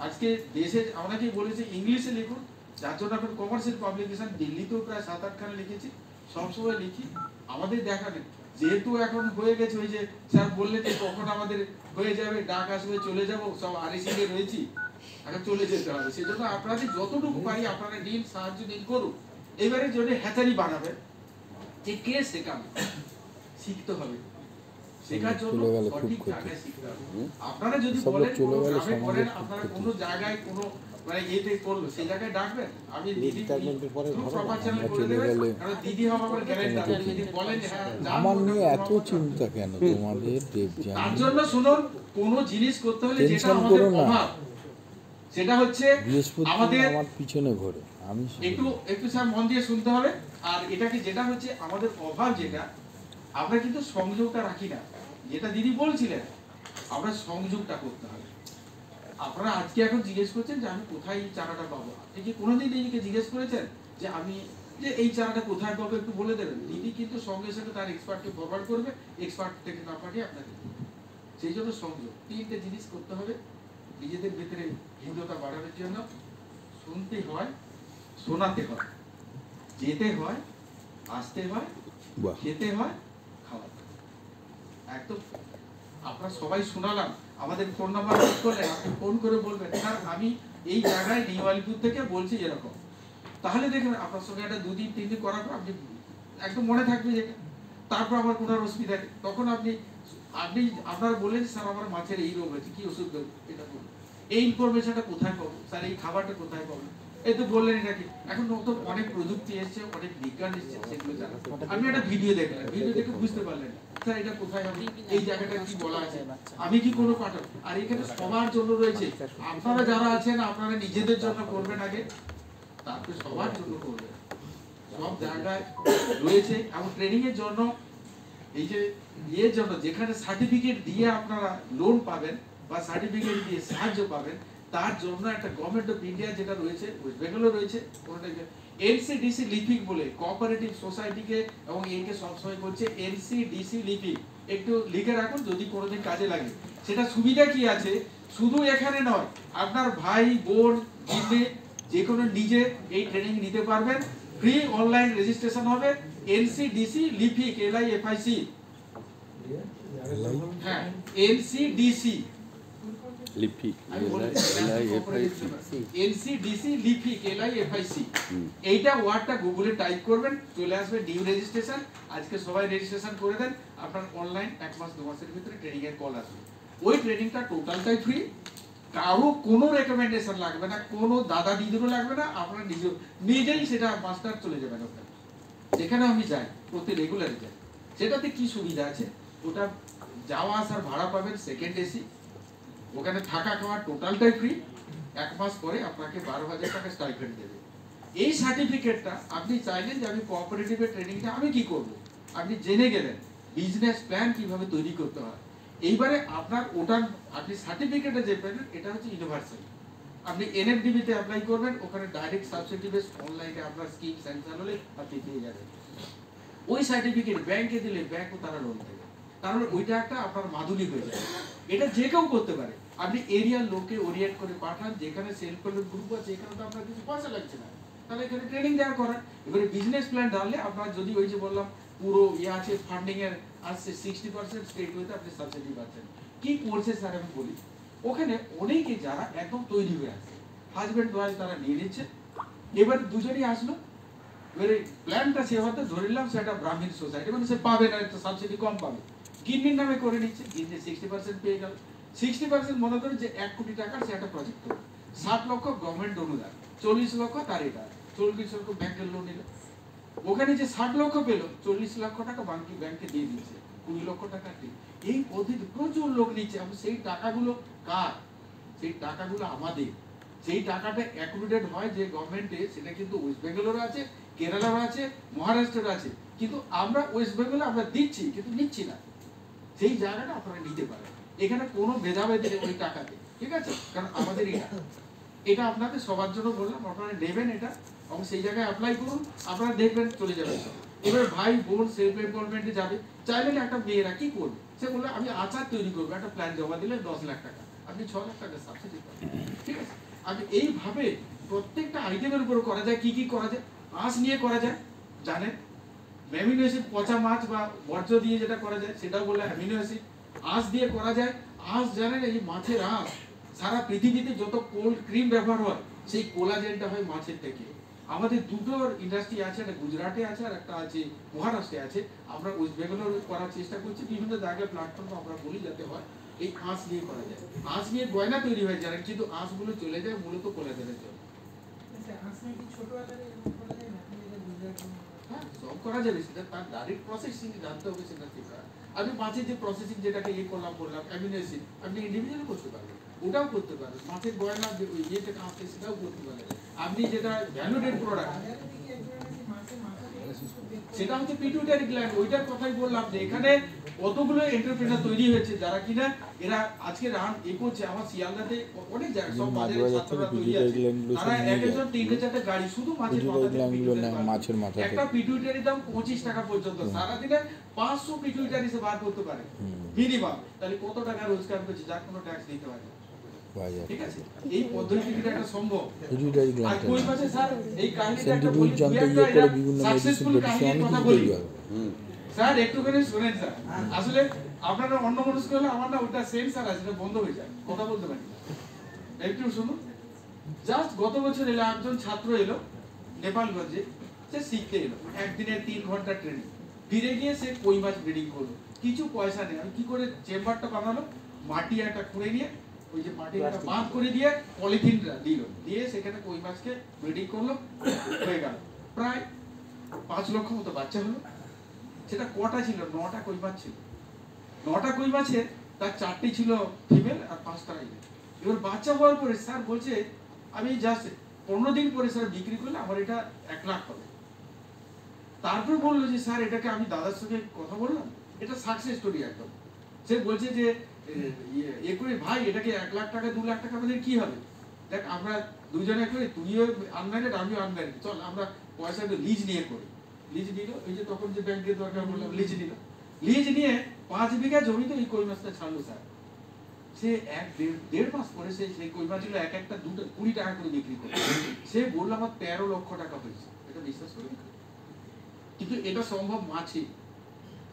আজকে দেশে অনেকেই বলেছে ইংলিশে লিখুন, যার জন্য এখন কমার্শিয়াল পাবলিকেশন দিল্লিতেও প্রায় 7-8 খানা লিখেছি। সবসময় লিখি, আমাদের দেখা নেই। যেহেতু এখন হয়ে গেছে ওই যে স্যার বললেন যে কখন আমাদের হয়ে যাবে, ডাক আসবে, চলে যাব, সব আরএসি তে রয়েছি, এখন চলে যেতে হবে। সেজন্য আপনাদের যতটুকু পারি আপনারা দিন, সাহায্য দিন, করুন। এবারে যদি হ্যাচারি বানাবেন, যে কে শেখাবে, শিখতে হবে, শেখার জন্য সঠিক জায়গায় শিখতে হবে। আপনারা যদি বলেন কোনো গ্রামে করেন, আপনারা কোনো জায়গায় কোনো মানে এতে করলো, সেই জায়গায় ডাকবেন। আমি দিদি প্রপার চ্যানেল করে দেবেন, কারণ দিদি হবে আমার গ্যারেন্টার। যদি বলেন হ্যাঁ আমার নিয়ে এত চিন্তা কেন তোমাদের দেবযানী? তার জন্য শুনুন, কোন জিনিস করতে হলে যেটা টেনশন আমাদের করো না, অভাব, সেটা হচ্ছে বৃহস্পতি আমাদের আমার পিছনে ঘোরে। আমি একটু স্যার মন দিয়ে শুনতে হবে। আর এটাকে যেটা হচ্ছে আমাদের অভাব, যেটা আমরা কিন্তু সংযোগটা রাখি না, যেটা দিদি বলছিলেন, আমরা সংযোগটা করতে হবে। আপনারা আজকে এখন জিজ্ঞেস করছেন যে আমি কোথায় এই চারাটা পাবো। আপনি কি কোনোদিন দিদিকে জিজ্ঞেস করেছেন যে আমি যে এই চারাটা কোথায় পাবো একটু বলে দেবেন? দিদি কিন্তু সঙ্গে সঙ্গে তার এক্সপার্টকে ফরওয়ার্ড করবে, এক্সপার্ট থেকে না পাঠিয়ে আপনাকে। সেই জন্য সংযোগ, 3টে জিনিস করতে হবে নিজেদের ভিতরে হিন্দুতা বাড়ানোর জন্য। শুনতে হয়, শোনাতে হয়, যেতে হয়, আসতে হয়, বাহ, খেতে হয়, খাওয়াতে হয়। একদম আপনারা সবাই শোনালাম, আমাদের ফোন নাম্বার নোট করলে আপনি ফোন করে বলবেন স্যার আমি এই জায়গায় নিউ আলিপুর থেকে বলছি এরকম। তাহলে দেখবেন আপনার সঙ্গে একটা 2-3 দিন করার পর আপনি একদম মনে থাকবে যেটা। তারপর আমার কোনো অসুবিধা নেই, তখন আপনি আপনি আপনার বললেন স্যার আমার মাছের এই রোগ হয়েছে, কি ওষুধ দেবো, এটা বলুন। এই ইনফরমেশনটা কোথায় পাবো স্যার, এই খাবারটা কোথায় পাবো, এই তো বললেন এটা কি। এখন নতুন অনেক প্রযুক্তি এসছে, অনেক বিজ্ঞান এসছে, সেগুলো জানা। আপনি একটা ভিডিও দেখলেন, ভিডিও দেখে বুঝতে পারলেন স্যার এটা কোথায় হবে, এই জায়গাটা কি বলা আছে, আমি কি কোনো পাঠাবো। আর এখানে সবার জন্য রয়েছে, আপনারা যারা আছেন আপনারা নিজেদের জন্য করবেন আগে, তারপরে সবার জন্য করবেন। সব জায়গায় রয়েছে। এবং ট্রেনিং এর জন্য এই যে এর জন্য যেখানে সার্টিফিকেট দিয়ে আপনারা লোন পাবেন বা সার্টিফিকেট দিয়ে সাহায্য পাবেন, তার জন্য একটা গভর্নমেন্ট অফ ইন্ডিয়া যেটা রয়েছে, ওয়েস্ট বেঙ্গলে রয়েছে, এনসিডিসি লিপিক বলে কোঅপারেটিভ সোসাইটিকে, এবং একে সবসময় করছে এনসিডিসি লিপিক। একটু লিখে রাখুন যদি কোনোদিন কাজে লাগে। সেটা সুবিধা কি আছে, শুধু এখানে নয়, আপনার ভাই বোন দিদি যে কোনো নিজে এই ট্রেনিং নিতে পারবেন। ফ্রি অনলাইন রেজিস্ট্রেশন হবে, এনসিডিসি লিপিক, LIFIC, হ্যাঁ এনসিডিসি লিপিক, এনসিডিসি লিপিক, LIFIC। এইটা ওয়ার্ডটা গুগলে টাইপ করবেন, চলে আসবে নিউ রেজিস্ট্রেশন। আজকে সবাই রেজিস্ট্রেশন করে দেন, আপনার অনলাইন 1 মাস 2 মাসের ভিতরে ট্রেনিং এর কল আসবে। ওই ট্রেনিংটা টোটালটাই ফ্রি, কারো কোনো রেকমেন্ডেশন লাগবে না, কোনো দাদা দিদিরও লাগবে না, আপনারা নিজেই সেটা মাস্টার চলে যাবেন ওখানে। যেখানে আমি যাই প্রতি রেগুলার যাই, সেটাতে কি সুবিধা আছে, ওটা যাওয়া আসার ভাড়া পাবেন সেকেন্ড এসি, ওখানে থাকা খাওয়া টোটালটাই ফ্রি। 1 মাস পরে আপনাকে 12,000 টাকা স্টাইপেন্ড দেবে। এই সার্টিফিকেটটা আপনি চাইলেন যে আমি কোঅপারেটিভের ট্রেনিংটা আমি কি করব, আপনি জেনে গেলেন বিজনেস প্ল্যান কিভাবে তৈরি করতে হয়। এইবারে আপনার ওটার আপনি সার্টিফিকেটে যে পেলেন, এটা হচ্ছে ইউনিভার্সাল। আপনি NFDB তে অ্যাপ্লাই করবেন, ওখানে ডাইরেক্ট সাবসিডি বেস অনলাইনে আপনার স্কিম স্যাংশন হলে আপনি পেয়ে যাবেন। ওই সার্টিফিকেট ব্যাংকে দিলে ব্যাংকও তারা লোন দেবে, তাহলে ওইটা একটা আপনার মাধুরী হয়ে যাবে। এটা যে কেউ করতে পারে। আপনি এরিয়ার লোককে ওরিয়েন্ট করে পাঠান, যেখানে সেলফ হেল্প গ্রুপ আছে, এখানে তো আপনার কিছু পয়সা লাগছে না, তাহলে এখানে ট্রেনিং দেওয়ার করার। এবারে বিজনেস প্ল্যান ডাললে আপনার যদি ওই যে বললাম পুরো ইয়ে আছে ফান্ডিং এর আসছে 60% স্টেট হইতে আপনি সাবসিডি পাচ্ছেন। কি করছে স্যার আমি বলি, ওখানে অনেকে যারা একদম তৈরি হয়ে আছে হাজবেন্ড ওয়াইফ তারা নিয়ে নিচ্ছে, এবার দুজনেই আসলো, এবারে প্ল্যানটা সে হয়তো ধরে নিলাম সেটা ব্রাহ্মণ সোসাইটি, মানে সে পাবে না, একটু সাবসিডি কম পাবে, গিন্নির নামে করে নিচ্ছে, গিন্নি 60% পেয়ে গেল। 60% মনে করে যে 1 কোটি টাকার সে একটা প্রজেক্ট করবে, 60 লক্ষ গভর্নমেন্ট অনুদান, 40 লক্ষ তার এটা, 40 লক্ষ ব্যাংকের লোন নিল, ওখানে যে 60 লক্ষ পেল 40 লক্ষ টাকা ব্যাংকে দিয়ে দিচ্ছে, 20 লক্ষ টাকা দিয়ে। এই পদ্ধতি প্রচুর লোক নিচ্ছে, এবং সেই টাকাগুলো কার? সেই টাকাগুলো আমাদের। সেই টাকাটা অ্যাকুমুলেটেড হয় যে গভর্নমেন্টে, সেটা কিন্তু ওয়েস্ট বেঙ্গলেরও আছে, কেরালার আছে, মহারাষ্ট্রের আছে, কিন্তু আমরা ওয়েস্ট বেঙ্গলে আমরা দিচ্ছি কিন্তু নিচ্ছি না। সেই জায়গাটা আপনারা নিতে পারেন, এখানে কোনো ভেদাভেদ নেই ওই টাকাতে, ঠিক আছে? কারণ আমাদের এটা আপনাদের সবার জন্য বললাম, আপনারা নেবেন এটা এবং সেই জায়গায় অ্যাপ্লাই করুন, আপনারা দেখবেন চলে যাবে। এবার ভাই বোন সেলফ এমপ্লয়মেন্টে যাবে, চাইলেন একটা মেয়েরা কি করবে, সে বললো আমি আচার তৈরি করবো, একটা প্ল্যান জমা দিলে 10 লাখ টাকা, আপনি 6 লাখ টাকা সাবসিডি পাবেন, ঠিক আছে? আমি এইভাবে প্রত্যেকটা আইটেমের উপর করা যায়। কি কি করা যায়? আঁশ নিয়ে করা যায়, জানেন অ্যামিনো অ্যাসিড, পচা মাছ বা বর্জ্য দিয়ে যেটা করা যায় সেটাও বললে অ্যামিনো অ্যাসিড। আঁশ দিয়ে করা যায়, আঁশ জানেন এই মাছের আঁশ, সারা পৃথিবীতে যত কোল্ড ক্রিম ব্যবহার হয় সেই কোলাজেনটা হয় মাছের থেকে। আমাদের দুটো ইন্ডাস্ট্রি আছে, একটা গুজরাটে আছে আর একটা আছে মহারাষ্ট্রে আছে, আমরা ওয়েস্ট বেঙ্গলের করার চেষ্টা করছি, বিভিন্ন জায়গায় প্ল্যাটফর্ম আমরা বলি যাতে হয়। এই আঁশ নিয়ে করা যায়, আঁশ নিয়ে গয়না তৈরি হয় জানেন, কিন্তু আঁশগুলো চলে যায় মূলত কোলাজেনের জন্য। হ্যাঁ, সব করা যাবে, সেটা তার ডাইরেক্ট প্রসেসিং জানতে হবে, সেটা ঠিক আছে। আমি মাছের যে প্রসেসিং যেটাকে ইয়ে করলাম বললাম অ্যামিনো অ্যাসিড, আপনি ইন্ডিভিজুয়ালি করতে পারবেন, ওটাও করতে পারবেন। মাছের গয়না যে ওই ইয়ে থেকে আসছে সেটাও করতে পারবেন। আপনি যেটা ভ্যালুডেড প্রোডাক্ট, সেটা হচ্ছে পিটুইটারি গ্ল্যান্ড, ওইটার কথাই বললাম যে এখানে কতগুলো এন্টারপ্রেনার তৈরি হয়েছে যারা কিনা এরা আজকে রান করছে। আমার শিয়ালদাতে অনেক জায়গায় সব বাজারে ছাত্ররা তৈরি আছে, তারা একজন 3-4টা গাড়ি শুধু মাছের মাথা, একটা পিটুইটারি দাম 25 টাকা পর্যন্ত, সারাদিনে 500 পিটুইটারি সে বার করতে পারে মিনিমাম। তাহলে কত টাকা রোজগার করছে যার কোনো ট্যাক্স দিতে হয় না, ঠিক আছে? এই পদ্ধতিটা একটা সম্ভব। আর কই মাছে স্যার এই কাহিনীটা একটা বলি, সাকসেসফুল কাহিনীর কথা বলি স্যার, একটুখানি শুনেন স্যার। আসলে আপনারা অন্য মানুষ করলে আমার না ওটা সেন্সার আছে, এটা বন্ধ হয়ে যায়, কথা বলতে পারি না। একটু শুনুন, জাস্ট গত বছর এলো একজন ছাত্র এলো নেপালগঞ্জে, সে শিখতে এলো, একদিনে 3 ঘন্টা ট্রেনিং, ফিরে গিয়ে সে কই মাছ ব্রিডিং করলো, কিছু পয়সা নেই। আমি কি করে চেম্বারটা বানালো, মাটি একটা খুঁড়ে নিয়ে ওই যে মাটি একটা বাঁধ করে দিয়ে পলিথিন দিল, দিয়ে সেখানে কই মাছকে ব্রিডিং করলো, হয়ে গেল প্রায় 5 লক্ষ মতো বাচ্চা হলো। সেটা কটা ছিল? 9টা কই মাছ ছিল। 9টা কই মাছের তার 4টি ছিল ফিমেল আর 5টা মেল। এবার বাচ্চা হওয়ার পরে স্যার বলছে আমি জাস্ট 15 দিন পরে স্যার বিক্রি করলে আমার এটা 1 লাখ হবে। তারপর বললো যে স্যার এটাকে আমি দাদার সঙ্গে কথা বললাম, এটা সাকসেস স্টোরি একদম। সে বলছে যে এ করে ভাই এটাকে 1 লাখ টাকা 2 লাখ টাকা আমাদের কি হবে, দেখ আমরা দুজনে করে, তুইও আনম্যারিড আমিও আনম্যারিড, চল আমরা পয়সা লিজ নিয়ে করি। লিজ নিল, ওই যে তখন যে ব্যাংকের দরকার বললাম, লিজ নিল, লিজ নিয়ে 5 বিঘা জমিতে ওই কই মাছটা ছাড়লো স্যার। সে 1-1.5 মাস পরে সেই কই মাছগুলো এক একটা 20 টাকা করে বিক্রি করে, সে বললো আমার 13 লক্ষ টাকা হয়েছে। এটা বিশ্বাস করি, কিন্তু এটা সম্ভব মাছে।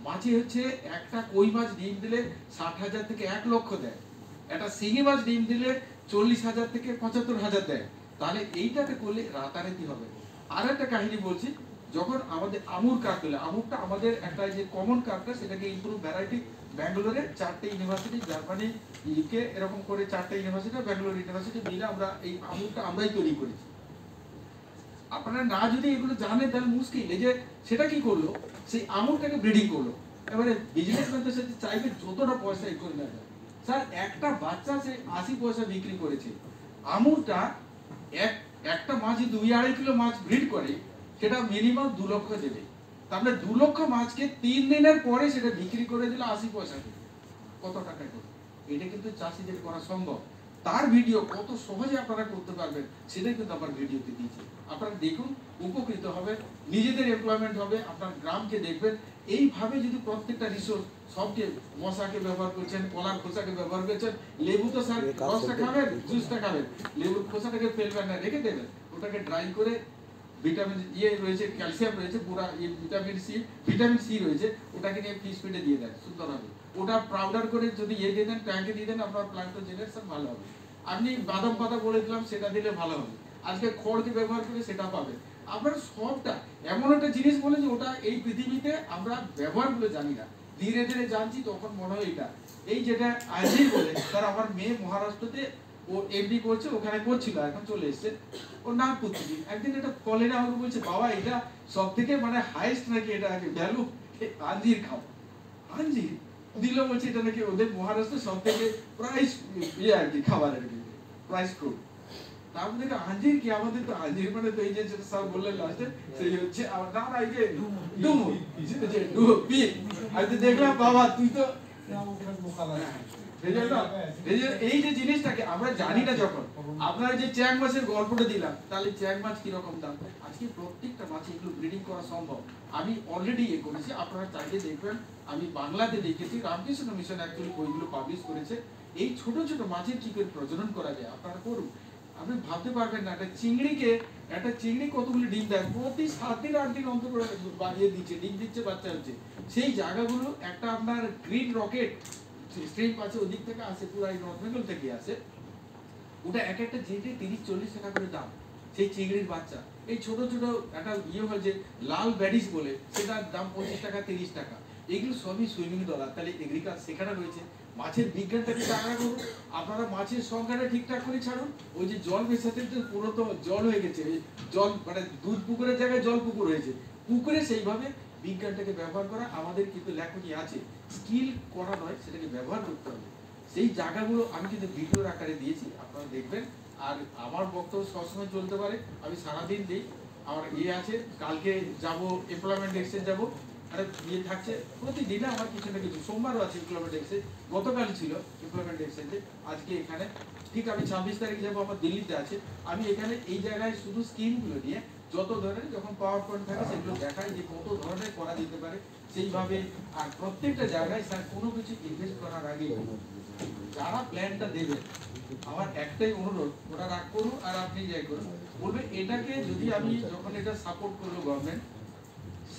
মাছে হচ্ছে একটা কই মাছ ডিম দিলে 60,000 থেকে 1 লক্ষ দেয়, একটা শিঙি মাছ ডিম দিলে 40,000 থেকে 75,000 দেয়। তাহলে এইটাতে করলে রাতারাতি হবে। আর একটা কাহিনী বলছি, যখন আমাদের আমুর কাপ পেলে, আমুরটা আমাদের একটা যে কমন কাপটা, সেটাকে ইমপ্রুভ ভ্যারাইটি ব্যাঙ্গালোরে 4টে ইউনিভার্সিটি, জার্মানি, ইউকে, এরকম করে 4টে ইউনিভার্সিটি, ব্যাঙ্গালোর ইউনিভার্সিটি মিলে আমরা এই আমুরটা আমরাই তৈরি করেছি। আপনারা না যদি এগুলো জানেন তাহলে মুশকিল। এই যে সেটা কি করলো, সেই আমুরটাকে ব্রিডিং করলো। এবারে বিজনেসম্যানদের সাথে চাইবে যতটা পয়সা এই করে না যায়। স্যার একটা বাচ্চা সে 80 পয়সা বিক্রি করেছে। আমুরটা একটা মাছ 2-2.5 কিলো মাছ ব্রিড করে, সেটা মিনিমাম 2 লক্ষ দেবে। তাহলে 2 লক্ষ মাছকে 3 দিনের পরে সেটা বিক্রি করে দিলে 80 পয়সা দেবে, কত টাকা করে? এটা কিন্তু চাষিদের করা সম্ভব। তার ভিডিও কত সহজে আপনারা করতে পারবেন সেটাই কিন্তু আমার ভিডিওতে দিয়েছি। আপনারা দেখুন, উপকৃত হবে, নিজেদের এমপ্লয়মেন্ট হবে, আপনার গ্রামকে দেখবেন। এইভাবে যদি প্রত্যেকটা রিসোর্স, সবকে, মশাকে ব্যবহার করছেন, কলার খোসাকে ব্যবহার করছেন, লেবু তো স্যার রসটা খাবেন, জুসটা খাবেন, লেবুর খোসাটাকে ফেলবেন না, রেখে দেবেন, ওটাকে ড্রাই করে ভিটামিন রয়েছে, ক্যালসিয়াম রয়েছে, পুরা ভিটামিন সি রয়েছে, ওটাকে নিয়ে ফিশ ফিডে দিয়ে দেন, সুন্দর হবে। ওটা পাউডার করে যদি দিয়ে দেন, ট্যাঙ্কে দিয়ে দেন, আপনার প্ল্যান্টের জেনারেশন ভালো হবে। আপনি বাদাম পাতা বলে দিলাম, সেটা দিলে ভালো হবে। আজকে খড়কে ব্যবহার করে সেটা পাবে। আপনার সবটা এমন একটা জিনিস বলে যে ওটা এই পৃথিবীতে আমরা ব্যবহারগুলো জানি না, ধীরে ধীরে জানছি, তখন মনে হয় এটা এই যেটা আজই বলে, তার আমার মেয়ে মহারাষ্ট্রতে ও এমডি করছে, ওখানে করছিল, এখন চলে এসছে। ওর নাম পুত্রী, একদিন এটা কলেরা আমাকে বলছে, বাবা এটা সব থেকে মানে হাইস্ট নাকি এটা আগে ভ্যালু, আঞ্জির খাও। আঞ্জির দিল, বলছে এটা নাকি ওদের মহারাষ্ট্রের সব থেকে প্রাইস আর কি খাবারের প্রাইস ফ্রুট। তারপর দেখে আঞ্জির কি, আমাদের তো আঞ্জির মানে তো এই যে স্যার বললেন লাস্টে, সেই হচ্ছে আমার না এই যে ডুমুর, আমি তো দেখলাম বাবা তুই তো এই যে জিনিসটাকে আমরা জানি না। যখন আপনারা যে চ্যাং মাছের গল্পটা দিলাম, তাহলে চ্যাং মাছ কিরকম দাম, আজকে প্রত্যেকটা মাছে এগুলো ব্রিডিং করা সম্ভব। আমি অলরেডি করেছি, আপনারা চাইলে দেখবেন, আমি বাংলাতে দেখেছি, রামকৃষ্ণ মিশন অ্যাকচুয়ালি বইগুলো পাবলিশ করেছে। এই ছোট ছোট মাছের কি করে প্রজনন করা যায় আপনারা করুন। আপনি ভাবতে পারবেন না, একটা চিংড়ি কতগুলো ডিম দেয়, প্রতি 7 দিন 8 দিন অন্তর করে বাড়িয়ে দিচ্ছে, ডিম দিচ্ছে, বাচ্চা হচ্ছে। সেই জায়গাগুলো একটা আপনার গ্রিন রকেট স্ট্রিম আছে, ওদিক থেকে আসে, পুরো এই নর্থ বেঙ্গল থেকে আসে। ওটা এক একটা যেতে 30-40 টাকা করে দাম, সেই চিংড়ির বাচ্চা। এই ছোট ছোট একটা হয় যে লাল ব্যাডিস বলে, সেটার দাম 25 টাকা 30 টাকা। এগুলো সবই সুইমিং ডলার। তাহলে এগ্রিকালচার সেখানে রয়েছে, মাছের বিজ্ঞানটাকে টাকা করুন, আপনারা মাছের সংখ্যাটা ঠিকঠাক করে ছাড়ুন। ওই যে জল মেশাতে পুরো তো জল হয়ে গেছে, জল মানে দুধ পুকুরের জায়গায় জল পুকুর হয়েছে, পুকুরে সেইভাবে বিজ্ঞানটাকে ব্যবহার করা আমাদের কিন্তু লেখনী আছে, স্কিল করা নয়, সেটাকে ব্যবহার করতে হবে। সেই জায়গাগুলো আমি কিন্তু ভিডিওর আকারে দিয়েছি, আপনারা দেখবেন। আর আমার বক্তব্য সবসময় চলতে পারে, আমি সারাদিন দিই। আমার আছে, কালকে যাব এমপ্লয়মেন্ট এক্সচেঞ্জ যাব, আরে থাকছে প্রতিদিনে আমার কিছু না কিছু। সোমবারও আছে এমপ্লয়মেন্ট এক্সচেঞ্জ, গতকাল ছিল এমপ্লয়মেন্ট এক্সচেঞ্জে, আজকে এখানে। ঠিক আমি 26 তারিখ যাবো, আমার দিল্লিতে আছে। আমি এখানে এই জায়গায় শুধু স্কিমগুলো নিয়ে যত ধরনের যখন পাওয়ার পয়েন্ট থাকে সেগুলো দেখাই যে কত ধরনের করা যেতে পারে সেইভাবে। আর প্রত্যেকটা জায়গায় স্যার কোনো কিছু ইনভেস্ট করার আগে যারা প্ল্যানটা দেবে, আমার একটাই অনুরোধ, ওটা রাগ করুন আর আপনি যাই করুন, বলবে এটাকে যদি আমি যখন এটা সাপোর্ট করলো গভর্নমেন্ট,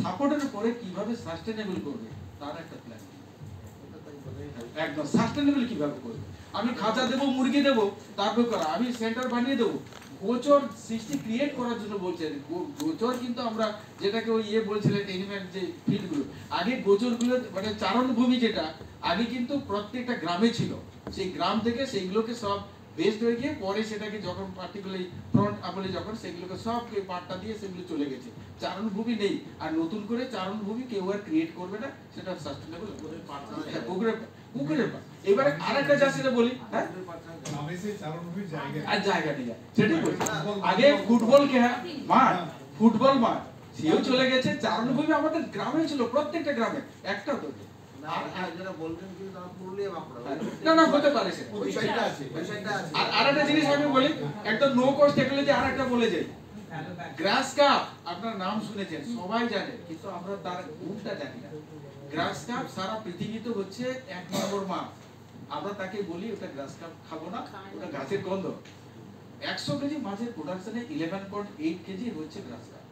সাপোর্টের উপরে কিভাবে সাস্টেনেবল করবে তার একটা প্ল্যান, একদম সাস্টেনেবল কিভাবে করবে। আমি খাঁচা দেবো, মুরগি দেবো, তারপর করা, আমি সেন্টার বানিয়ে দেবো, গোচর সৃষ্টি ক্রিয়েট করার জন্য বলছেন। গোচর কিন্তু আমরা যেটাকে ওই বলছিলেন এনিম্যাল যে ফিল্ডগুলো, আগে গোচরগুলো মানে চারণভূমি যেটা আগে কিন্তু প্রত্যেকটা গ্রামে ছিল, সেই গ্রাম থেকে সেইগুলোকে সব বেস্ট হয়ে গিয়ে পরে সেটাকে যখন পার্টিকুলারলি ফ্রন্ট আমলে যখন সেগুলোকে সবকে পাট্টা দিয়ে সেগুলো চলে গেছে, চারণভূমি নেই। আর নতুন করে চারণভূমি কেউ আর ক্রিয়েট করবে না, সেটা সাস্টেনেবল পুকুরের পাড়। এবারে আরেকটা যা সেটা বলি, হ্যাঁ আর জায়গা নেই, সেটাই বলছি। আগে ফুটবল ফুটবল মাঠ সেও চলে গেছে, চারণভূমি আমাদের গ্রামে ছিল, প্রত্যেকটা গ্রামে একটা তো আরেকটা জিনিস আমি বলি, একটা নো কস্ট টেকনোলজি আরেকটা বলে যাই, গ্রাস কাপ আপনার নাম শুনেছেন, সবাই জানে, কিন্তু আমরা তার গুণটা জানি না। গ্রাস কাপ সারা পৃথিবীতে হচ্ছে 1 নম্বর মাছ, আমরা তাকে বলি ওটা গ্রাস কাপ খাবো না, ওটা গাছের গন্ধ। 100 কেজি মাছের প্রোডাকশনে 11.8 কেজি হচ্ছে grass carp.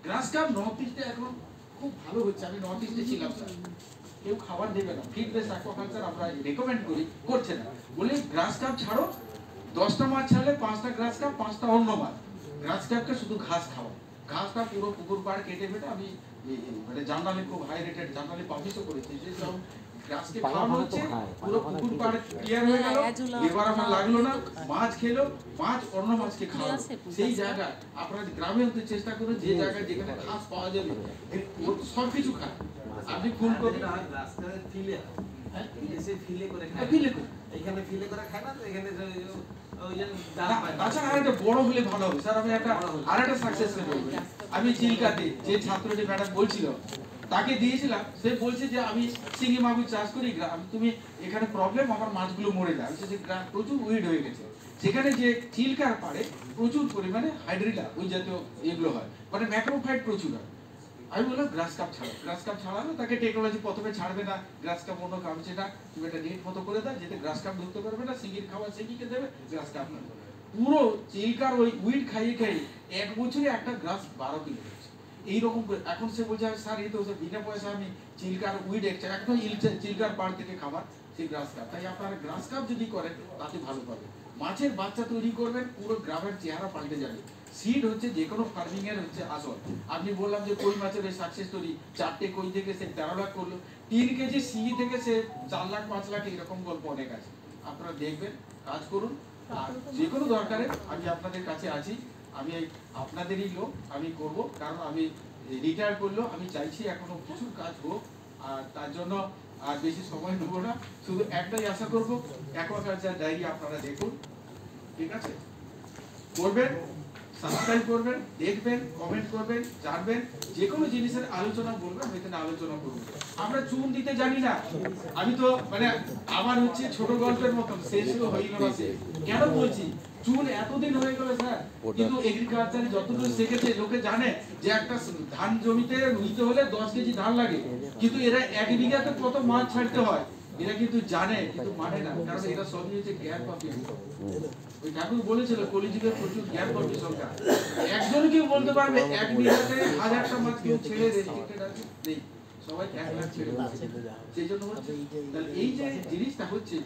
Grass carp north ইস্টে এখন খুব ভালো হচ্ছে, আমি নর্থ ইস্টে ছিলাম স্যার, কেউ খাবার দেবে না, ফিড বেস অ্যাকোয়াকালচার আমরা রেকমেন্ড করি, করছে না, বলি গ্রাস কাপ ছাড়ো, 10টা মাছ ছাড়লে 5টা গ্রাস কাপ, 5টা অন্য মাছ। গ্রাস কাপকে শুধু ঘাস খাওয়া, ঘাসটা পুরো পুকুর পাড় কেটে ফেটে আমি মানে জার্নালে খুব হাই রেটেড জার্নালে পাবলিশও করেছি, যে সব গ্রাসকে খাওয়ানো হচ্ছে, পুরো পুকুর পাড় ক্লিয়ার হয়ে গেল, এবার আমার লাগলো না, মাছ খেলো, মাছ অন্য মাছকে খাওয়ালো। সেই জায়গায় আপনারা গ্রামে হতে চেষ্টা করুন, যে জায়গায় যেখানে ঘাস পাওয়া যাবে সব কিছু খায়। আপনি ফুল কপি ফিলে করে খায়, এখানে ফিলে করে খায় না, তো এখানে তাছাড়া আরেকটা বড় হলে ভালো হবে স্যার। আমি আরেকটা সাকসেস বলবো, আমি চিলকাতে যে ছাত্রটি ম্যাডাম বলছিল তাকে দিয়েছিলাম, সে বলছে যে আমি চিংড়ি মাগুর চাষ করি, তুমি এখানে প্রবলেম আমার মাছগুলো মরে যায়, যে প্রচুর উইড হয়ে গেছে, সেখানে যে চিলকার পাড়ে প্রচুর পরিমাণে হাইড্রিলা ওই জাতীয় এগুলো হয়, মানে ম্যাক্রোফাইট প্রচুর হয়। আমি বললাম গ্রাস কাপ ছাড়ো, গ্রাস কাপ ছাড়ানো, তাকে টেকনোলজি প্রথমে ছাড়বে না, গ্রাস কাপ অন্য কাপ, সেটা তুমি একটা নেট মতো করে দাও, যেতে গ্রাস কাপ ঢুকতে পারবে না, সিঙ্গির খাবার সিঙ্গিকে দেবে, গ্রাস কাপ না। পুরো চিল্কার ওই উইড খাইয়ে খাইয়ে 1 বছরে একটা গ্রাস 12 কিলো হচ্ছে এইরকম। এখন সে বলছে স্যার এই তো বিনা পয়সা আমি চিল্কার উইড একদম চিল্কার পাড় থেকে খাবার সেই গ্রাস কাপ। তাই আপনারা গ্রাস কাপ যদি করেন তাতে ভালো পাবে। মাছের বাচ্চা তৈরি করবেন, পুরো গ্রামের চেহারা পাল্টে যাবে। সিড হচ্ছে যে কোনো ফার্মিং এর হচ্ছে আসল। আপনি বললাম যে কই মাছের এই সাকসেস স্টোরি, 4টে কই থেকে সে 13 লাখ করলো, 3 কেজি সিই থেকে সে 4 লাখ 5 লাখ এরকম গল্প অনেক আছে। আপনারা দেখবেন, কাজ করুন, আর যে কোনো দরকারে আমি আপনাদের কাছে আছি। আমি আপনাদেরই লোক, আমি করব, কারণ আমি রিটায়ার করলেও আমি চাইছি এখনো কিছু কাজ হোক। আর তার জন্য আর বেশি সময় নেবো না, শুধু একটাই আশা করবো, অ্যাকোয়াকালচার ডায়েরি আপনারা দেখুন, ঠিক আছে? করবেন, সাবস্ক্রাইব করবেন, দেখবেন, কমেন্ট করবেন, জানবেন, যে কোনো জিনিসের আলোচনা বলবেন, এখানে আলোচনা করব। আমরা চুন দিতে জানি না, আমি তো মানে আমার হচ্ছে ছোট গল্পের মতন শেষও হইল না। সে কেন বলছি চুন এতদিন হয়ে গেল স্যার, কিন্তু এগ্রিকালচারে যতদূর শিখেছে লোকে জানে যে একটা ধান জমিতে রুইতে হলে 10 কেজি ধান লাগে, কিন্তু এরা 1 বিঘাতে কত মাছ ছাড়তে হয় এরা কিন্তু জানে, কিন্তু মানে না, কারণ এরা সবই হচ্ছে জ্ঞান পাপি। ওই ঠাকুর বলেছিল কলিযুগে প্রচুর জ্ঞান পাপি সংখ্যা। একজন কেউ বলতে পারবে 1 বিঘাতে 1000টা মাছ কেউ ছেড়ে রেস্ট্রিক্টেড আছে নেই, সবাই 1 লাখ ছেড়ে দিচ্ছে। সেই জন্য হচ্ছে তাহলে এই যে জিনিসটা হচ্ছে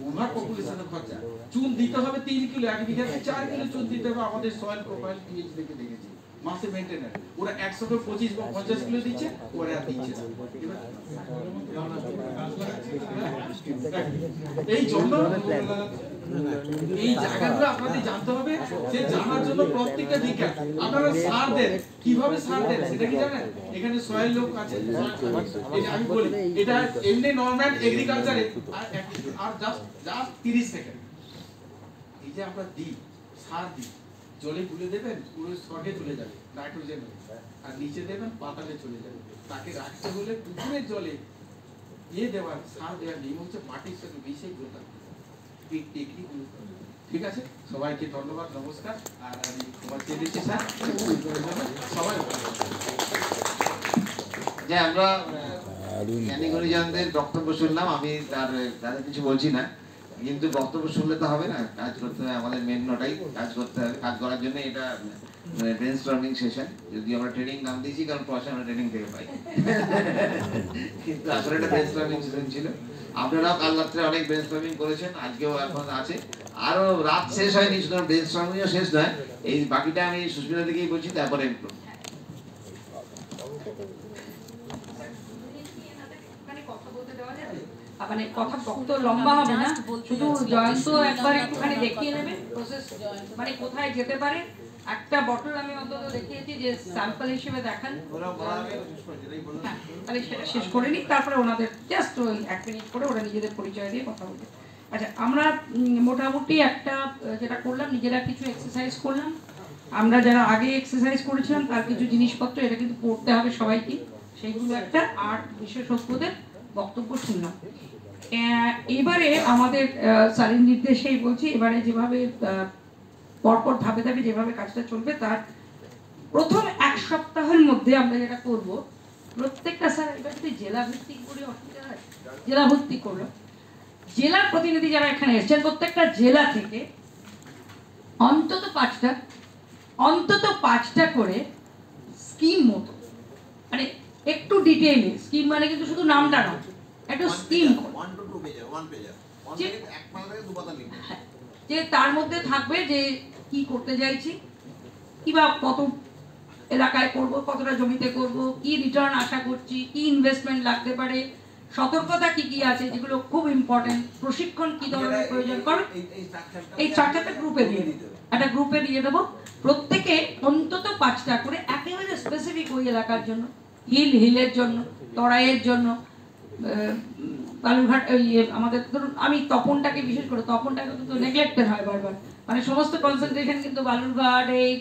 ওভার পপুলেশনের খরচা। চুন দিতে হবে 3 কিলো, 1 বিঘাতে 4 কিলো চুন দিতে হবে। আমাদের সয়েল প্রোফাইল পিএইচ দেখে দেখেছি মাসে মেইনটেইনার ওরা 125 বা 50 কিলো দিচ্ছে, ওরা আর দিচ্ছে না। এই জন্য এই জায়গাগুলো আপনাদের জানতে হবে। যে জানার জন্য প্রত্যেকটা দিকে আপনারা সার দেন, কিভাবে সার দেন সেটা কি জানেন? এখানে সয়েল লোক আছে, এটা আমি বলি, এটা এমনি নরমাল এগ্রিকালচারে আর জাস্ট 30 সেকেন্ড এই যে আমরা দিই সার দিই, জলে গুলে দেবেন, পুরো স্টকে চলে যাবে নাইট্রোজেন, আর নিচে দেবেন পাতালে চলে যাবে। তাকে রাখতে হলে পুকুরের জলে দেওয়ার সার দেওয়ার নিয়ম হচ্ছে মাটির সাথে মিশিয়ে গোটা এই টেকনিক। ঠিক আছে, সবাইকে ধন্যবাদ, নমস্কার। আর আমি ক্ষমা চেয়ে দিচ্ছি স্যার, সবাই যে আমরা জ্ঞানী গুণীজনদের বক্তব্য শুনলাম, আমি তাদের কিছু বলছি না, কিন্তু বক্তব্য শুনলে তো হবে না, কাজ করতে হবে। আমাদের মেন ওটাই, কাজ করতে হবে। কাজ করার জন্য এটা ব্রেনস্টর্মিং সেশন, যদি আমরা ট্রেনিং নাম দিয়েছি কারণ পয়সা আমরা ট্রেনিং থেকে পাই, কিন্তু আসলে এটা ব্রেনস্টর্মিং সেশন ছিল। আপনারাও কাল রাত্রে অনেক ব্রেনস্টর্মিং করেছেন, আজকেও এখন আছে, আরো রাত শেষ হয়নি, শুধু ব্রেনস্টর্মিংও শেষ নয়। এই বাকিটা আমি সুস্মিতা থেকেই বলছি, তারপরে মানে কথা বক্ত লম্বা হবে না, শুধু জয়ন্ত একবার একটুখানি দেখিয়ে নেবে প্রসেস, মানে কোথায় যেতে পারে। একটা বটল আমি অন্তত দেখিয়েছি যে স্যাম্পল হিসেবে দেখান, তাহলে সেটা শেষ করে নিই, তারপরে ওনাদের জাস্ট ওই 1 মিনিট করে ওরা নিজেদের পরিচয় দিয়ে কথা বলবে। আচ্ছা, আমরা মোটামুটি একটা যেটা করলাম, নিজেরা কিছু এক্সারসাইজ করলাম। আমরা যারা আগে এক্সারসাইজ করেছিলাম তার কিছু জিনিসপত্র, এটা কিন্তু পড়তে হবে সবাইকে, সেইগুলো একটা, আর বিশেষজ্ঞদের বক্তব্য শুনলাম। এবারে আমাদের স্যারের নির্দেশেই বলছি, এবারে যেভাবে পরপর ধাপে ধাপে যেভাবে কাজটা চলবে, তার প্রথম 1 সপ্তাহের মধ্যে আমরা যেটা করব, প্রত্যেকটা স্যার এটা যদি জেলা ভিত্তিক করে অসুবিধা হয়, জেলা ভিত্তিক করলো, জেলার প্রতিনিধি যারা এখানে এসেছেন প্রত্যেকটা জেলা থেকে অন্তত 5টা করে স্কিম মতো, মানে একটু ডিটেইলে স্কিম, মানে কিন্তু শুধু নামটা না, একটু স্কিম যে তার মধ্যে থাকবে যে কি করতে চাইছি, কিবা কত এলাকায় করব, কতটা জমিতে করব, কি রিটার্ন আশা করছি, কি ইনভেস্টমেন্ট লাগতে পারে, সতর্কতা কি কি আছে যেগুলো খুব ইম্পর্টেন্ট, প্রশিক্ষণ কি ধরনের প্রয়োজন করে, এই স্ট্রাকচারটা গ্রুপে দিয়ে দেবো, একটা গ্রুপে দিয়ে দেবো। প্রত্যেকে অন্তত 5টা করে, একেবারে স্পেসিফিক ওই এলাকার জন্য, হিলের জন্য, তরাইয়ের জন্য, বালুরঘাট আমাদের ধরুন, আমি তপনটাকে বিশেষ করে, তপনটাকে কিন্তু নেগলেক্টেড হয় বারবার, মানে সমস্ত কনসেন্ট্রেশন কিন্তু বালুরঘাট, এই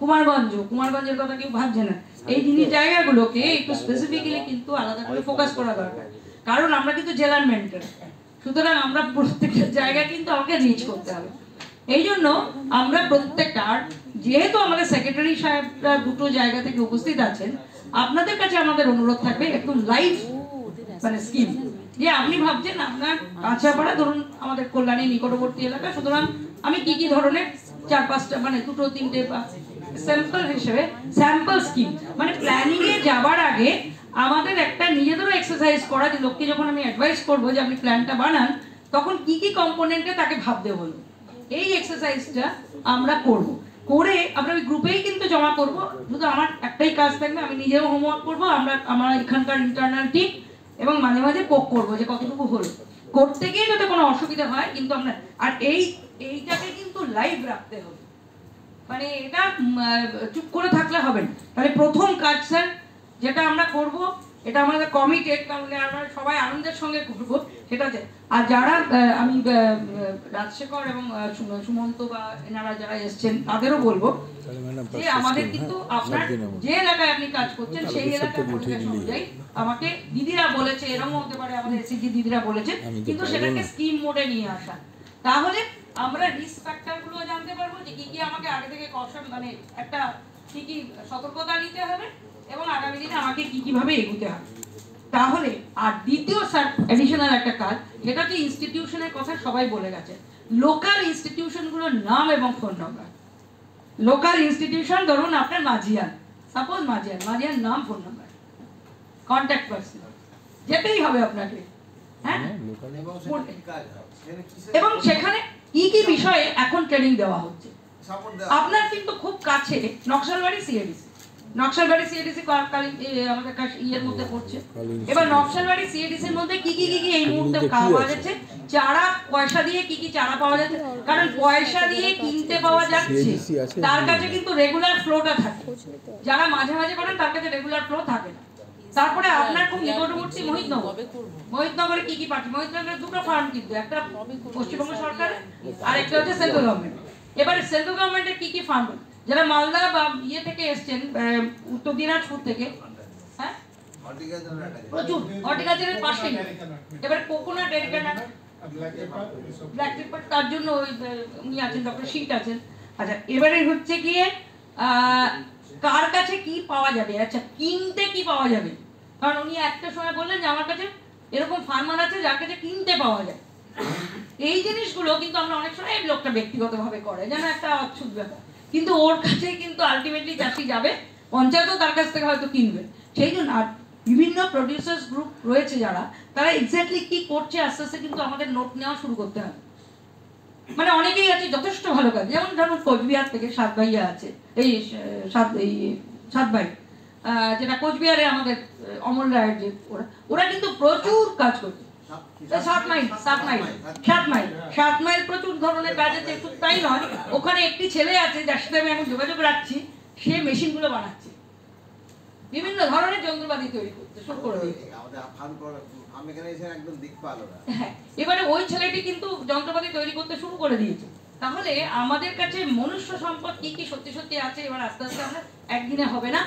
কুমারগঞ্জের কথা কেউ ভাবছে না। এই জিনিস জায়গাগুলোকে একটু স্পেসিফিক্যালি কিন্তু আলাদা করে ফোকাস করা দরকার, কারণ আমরা কিন্তু জেলার মেন্টর, সুতরাং আমরা প্রত্যেকটা জায়গা কিন্তু আমাকে রিচ করতে হবে। এই জন্য আমরা প্রত্যেকটা, আর যেহেতু আমাদের সেক্রেটারি সাহেবরা 2টো জায়গা থেকে উপস্থিত আছেন, আপনাদের কাছে আমাদের অনুরোধ থাকবে একদম লাইভ মানে স্কিম, যে আপনি ভাবছেন আপনার কাঁচাপাড়া ধরুন আমাদের কল্যাণী নিকটবর্তী এলাকা, সুতরাং আমি কি কি ধরনের 4-5টা মানে 2-3টে স্যাম্পল হিসেবে স্যাম্পল স্কিম, মানে প্ল্যানিং এ যাবার আগে আমাদের একটা নিজেদেরও এক্সারসাইজ করা, যে লোককে যখন আমি অ্যাডভাইস করবো যে আপনি প্ল্যানটা বানান, তখন কি কি কম্পোনেন্টে তাকে ভাবতে হলো, এই এক্সারসাইজটা আমরা করব। করে আমরা ওই গ্রুপেই কিন্তু জমা করব। শুধু আমার একটাই কাজ থাকবে, আমি নিজেও হোমওয়ার্ক করবো, আমরা এখানকার ইন্টারনাল টিম, এবং মাঝে মাঝে পোক করবো যে কতটুকু হলো। করতে গিয়ে যাতে কোনো অসুবিধা হয় কিন্তু আমরা, আর এইটাকে কিন্তু লাইভ রাখতে হবে, মানে এটা চুপ করে থাকলে হবে না। তাহলে প্রথম কাজ স্যার যেটা আমরা করব, এটা আমাদের কমিটেড, কারণ আমরা সবাই আনন্দের সঙ্গে করব সেটাতে। আর যারা আমি রাজশেখর এবং সুমন্ত বা এনারা যারা এসছেন তাদেরও বলবো যে আমাদের কিন্তু আপনার যে এলাকায় আপনি কাজ করছেন সেই এলাকার পরিবেশ অনুযায়ী আমাকে দিদিরা বলেছে, এরকম হতে পারে আমাদের এসএসজি দিদিরা বলেছে, কিন্তু সেটাকে স্কিম মোডে নিয়ে আসা। তাহলে আমরা রিস্ক ফ্যাক্টর গুলো জানতে পারবো যে কি কি আমাকে আগে থেকে কৌশল, মানে একটা কি কি সতর্কতা নিতে হবে এবং আগামী দিনে আমাকে কি কিভাবে এগোতে হবে। তাহলে আর দ্বিতীয় স্যার এডিশনাল একটা কাজ, যেটা হচ্ছে ইনস্টিটিউশনের কথা সবাই বলে গেছে, লোকাল ইনস্টিটিউশনগুলোর নাম এবং ফোন নাম্বার। লোকাল ইনস্টিটিউশন ধরুন আপনার মাঝিয়ান, সাপোজ মাঝিয়ান নাম, ফোন নাম্বার, কন্ট্যাক্ট পার্সন, যেতেই হবে আপনাকে, হ্যাঁ। এবং সেখানে কি কি বিষয়ে এখন ট্রেনিং দেওয়া হচ্ছে। আপনার কিন্তু খুব কাছে নকশালবাড়ি সিএডিসি, নকশালবাড়ি সিএডিসি আমাদের ইয়ের মধ্যে পড়ছে। এবার নকশালবাড়ি সিএডিসি এর মধ্যে কি কি এই মুহূর্তে পাওয়া যাচ্ছে, চারা পয়সা দিয়ে কি কি চারা পাওয়া যাচ্ছে, কারণ পয়সা দিয়ে কিনতে পাওয়া যাচ্ছে, তার কাছে কিন্তু রেগুলার ফ্লোটা থাকে, যারা মাঝে মাঝে করেন তার কাছে রেগুলার ফ্লো থাকে না। তারপরে আপনার খুব নিকটবর্তী মহিতনগরে কি কি পাচ্ছি, মহিতনগরে দুটো ফার্ম, কিন্তু একটা পশ্চিমবঙ্গ সরকার আর একটা হচ্ছে সেন্ট্রাল গভর্নমেন্ট। এবারে সেন্ট্রাল গভর্নমেন্টের কি কি ফার্ম, যারা মালদা বা ইয়ে থেকে এসছেন, উত্তর দিনাজপুর থেকে, হ্যাঁ প্রচুর হর্টিকালচারের পাশেই। এবার কোকোনাট, ব্ল্যাক পেপার, তার জন্য ওই উনি আছেন, ডক্টর শীত আছেন। আচ্ছা, এবারে হচ্ছে গিয়ে কার কাছে কি পাওয়া যাবে, আচ্ছা কিনতে কি পাওয়া যাবে, কারণ উনি একটা সময় বললেন যে আমার কাছে এরকম ফার্মার আছে যার কাছে কিনতে পাওয়া যায়। এই জিনিসগুলো কিন্তু আমরা অনেক সময় এই লোকটা ব্যক্তিগতভাবে করে, যেন একটা অদ্ভুত ব্যাপার, কিন্তু ওর কাছে কিন্তু আলটিমেটলি চাষি যাবে, পঞ্চায়েতও তার কাছ থেকে হয়তো কিনবে। সেই জন্য আর বিভিন্ন প্রডিউসার্স গ্রুপ রয়েছে যারা, তারা এক্স্যাক্টলি কি করছে আস্তে আস্তে কিন্তু আমাদের নোট নেওয়া শুরু করতে হবে। মানে অনেকেই আছে যথেষ্ট ভালো কাজ, যেমন ধরুন কোচবিহার থেকে সাত ভাইয়া আছে, এই সাত ভাই, যেটা কোচবিহারে আমাদের অমল রায়ের যে ওরা কিন্তু প্রচুর কাজ করছে। 7 মাইল প্রচুর ধরনের কাজ আছে। শুধু তাই নয়, ওখানে একটি ছেলে আছে যার সাথে আমি এখন যোগাযোগ রাখছি, সে মেশিনগুলো বানাচ্ছে, বিভিন্ন ধরনের যন্ত্রপাতি তৈরি করতে শুরু করে দিয়েছে। এবারে ওই ছেলেটি কিন্তু যন্ত্রপাতি তৈরি করতে শুরু করে দিয়েছে। তাহলে আমাদের কাছে মনুষ্য সম্পদ কি কি সত্যি সত্যি আছে, এবার আস্তে আস্তে আমরা একদিনে হবে না,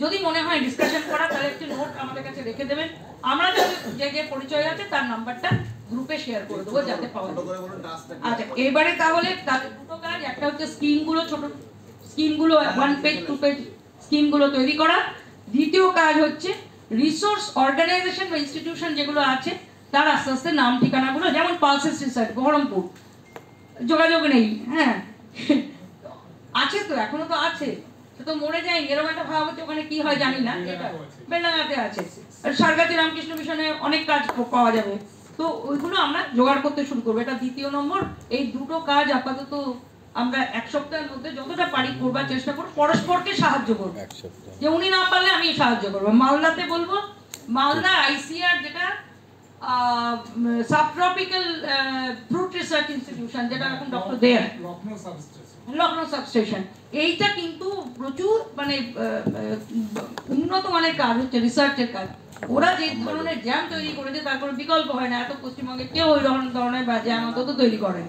যদি মনে হয় ডিসকাশন করা, তাহলে একটু নোট আমাদের কাছে রেখে দেবেন, আমরা যে যে পরিচয় আছে তার নাম্বারটা গ্রুপে শেয়ার করে দেবো যাতে পাওয়া যায়। আচ্ছা, এবারে তাহলে তাদের দুটো কাজ, একটা হচ্ছে স্কিমগুলো, ছোট স্কিমগুলো 1 পেজ 2 পেজ স্কিমগুলো তৈরি করা। দ্বিতীয় কাজ হচ্ছে রিসোর্স অর্গানাইজেশন বা ইনস্টিটিউশন যেগুলো আছে তার আস্তে আস্তে নাম ঠিকানাগুলো, যেমন পালসেস রিসার্চ বহরমপুর, যোগাযোগ নেই, হ্যাঁ আছে তো, এখনো তো আছে, সে তো মরে যায়, এরকম একটা ভাব হচ্ছে, ওখানে কি হয় জানি না, বেলডাঙ্গাতে আছে, সারগাছি রামকৃষ্ণ মিশনে অনেক কাজ পাওয়া যাবে, তো ওইগুলো আমরা জোগাড় করতে শুরু করবো। এটা দ্বিতীয় নম্বর। এই দুটো কাজ আপাতত আমরা 1 সপ্তাহের মধ্যে যতটা পারি করবার চেষ্টা করব, পরস্পরকে সাহায্য করবো, যে উনি না পারলে আমি সাহায্য করবো। মালদাতে বলবো, মালদা আইসিআর যেটা সাবট্রপিক্যাল ফ্রুট রিসার্চ ইনস্টিটিউশন, যেটা এখন ডক্টর দেয়ার, লখনৌ সাবস্টেশন, এইটা কিন্তু প্রচুর মানে উন্নত মানের কাজ হচ্ছে, রিসার্চের কাজ। ওরা যে ধরনের জ্যাম তৈরি করেছে তার কোনো বিকল্প হয় না, এত পশ্চিমবঙ্গে কেউ ওই ধরনের বা জ্যাম অন্তত তৈরি করে।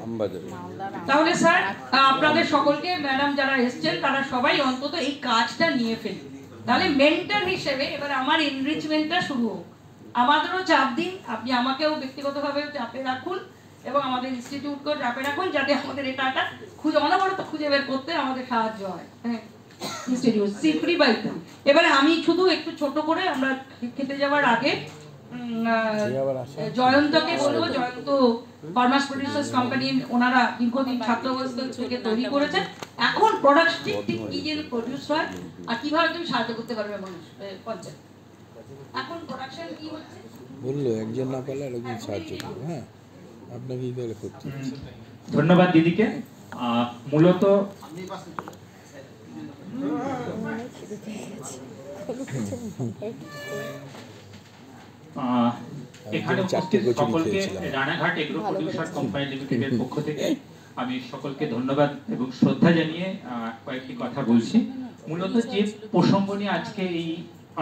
তাহলে স্যার আপনাদের সকলকে, ম্যাডাম যারা এসছেন তারা সবাই অন্তত এই কাজটা নিয়ে ফেলি, তাহলে মেন্টর হিসেবে এবার আমার এনরিচমেন্টটা শুরু হোক। আমাদেরও চাপ দিন, আপনি আমাকেও ব্যক্তিগতভাবে চাপে রাখুন এবং আমাদের ইনস্টিটিউটকেও চাপে রাখুন, যাতে আমাদের এটা খুঁজে অনবরত খুঁজে বের করতে আমাদের সাহায্য হয়। হ্যাঁ, ইনস্টিটিউট সিফ্রি বাইক। এবারে আমি শুধু একটু ছোট করে, আমরা খেতে যাওয়ার আগে জয়ন্তকে বলবো, জয়ন্ত ফার্মাস প্রডিউসার্স কোম্পানি ওনারা দীর্ঘদিন ছাত্রাবস্থা থেকে তৈরি করেছেন, এখন প্রোডাক্ট ঠিক কি যে প্রডিউস হয় আর কিভাবে তুমি সাহায্য করতে পারবে মানুষ পঞ্চায়েত, এখন প্রোডাকশন কি হচ্ছে বললো একজন না পারলে আরেকজন সাহায্য করবে। হ্যাঁ, আপনাকে কি করে করতে হচ্ছে। ধন্যবাদ দিদিকে। মূলত এখানে উপস্থিত সকলকে রানাঘাট এগ্রো প্রডিউসার কোম্পানি লিমিটেডের পক্ষ থেকে আমি সকলকে ধন্যবাদ এবং শ্রদ্ধা জানিয়ে কয়েকটি কথা বলছি। মূলত যে প্রসঙ্গ নিয়ে আজকে এই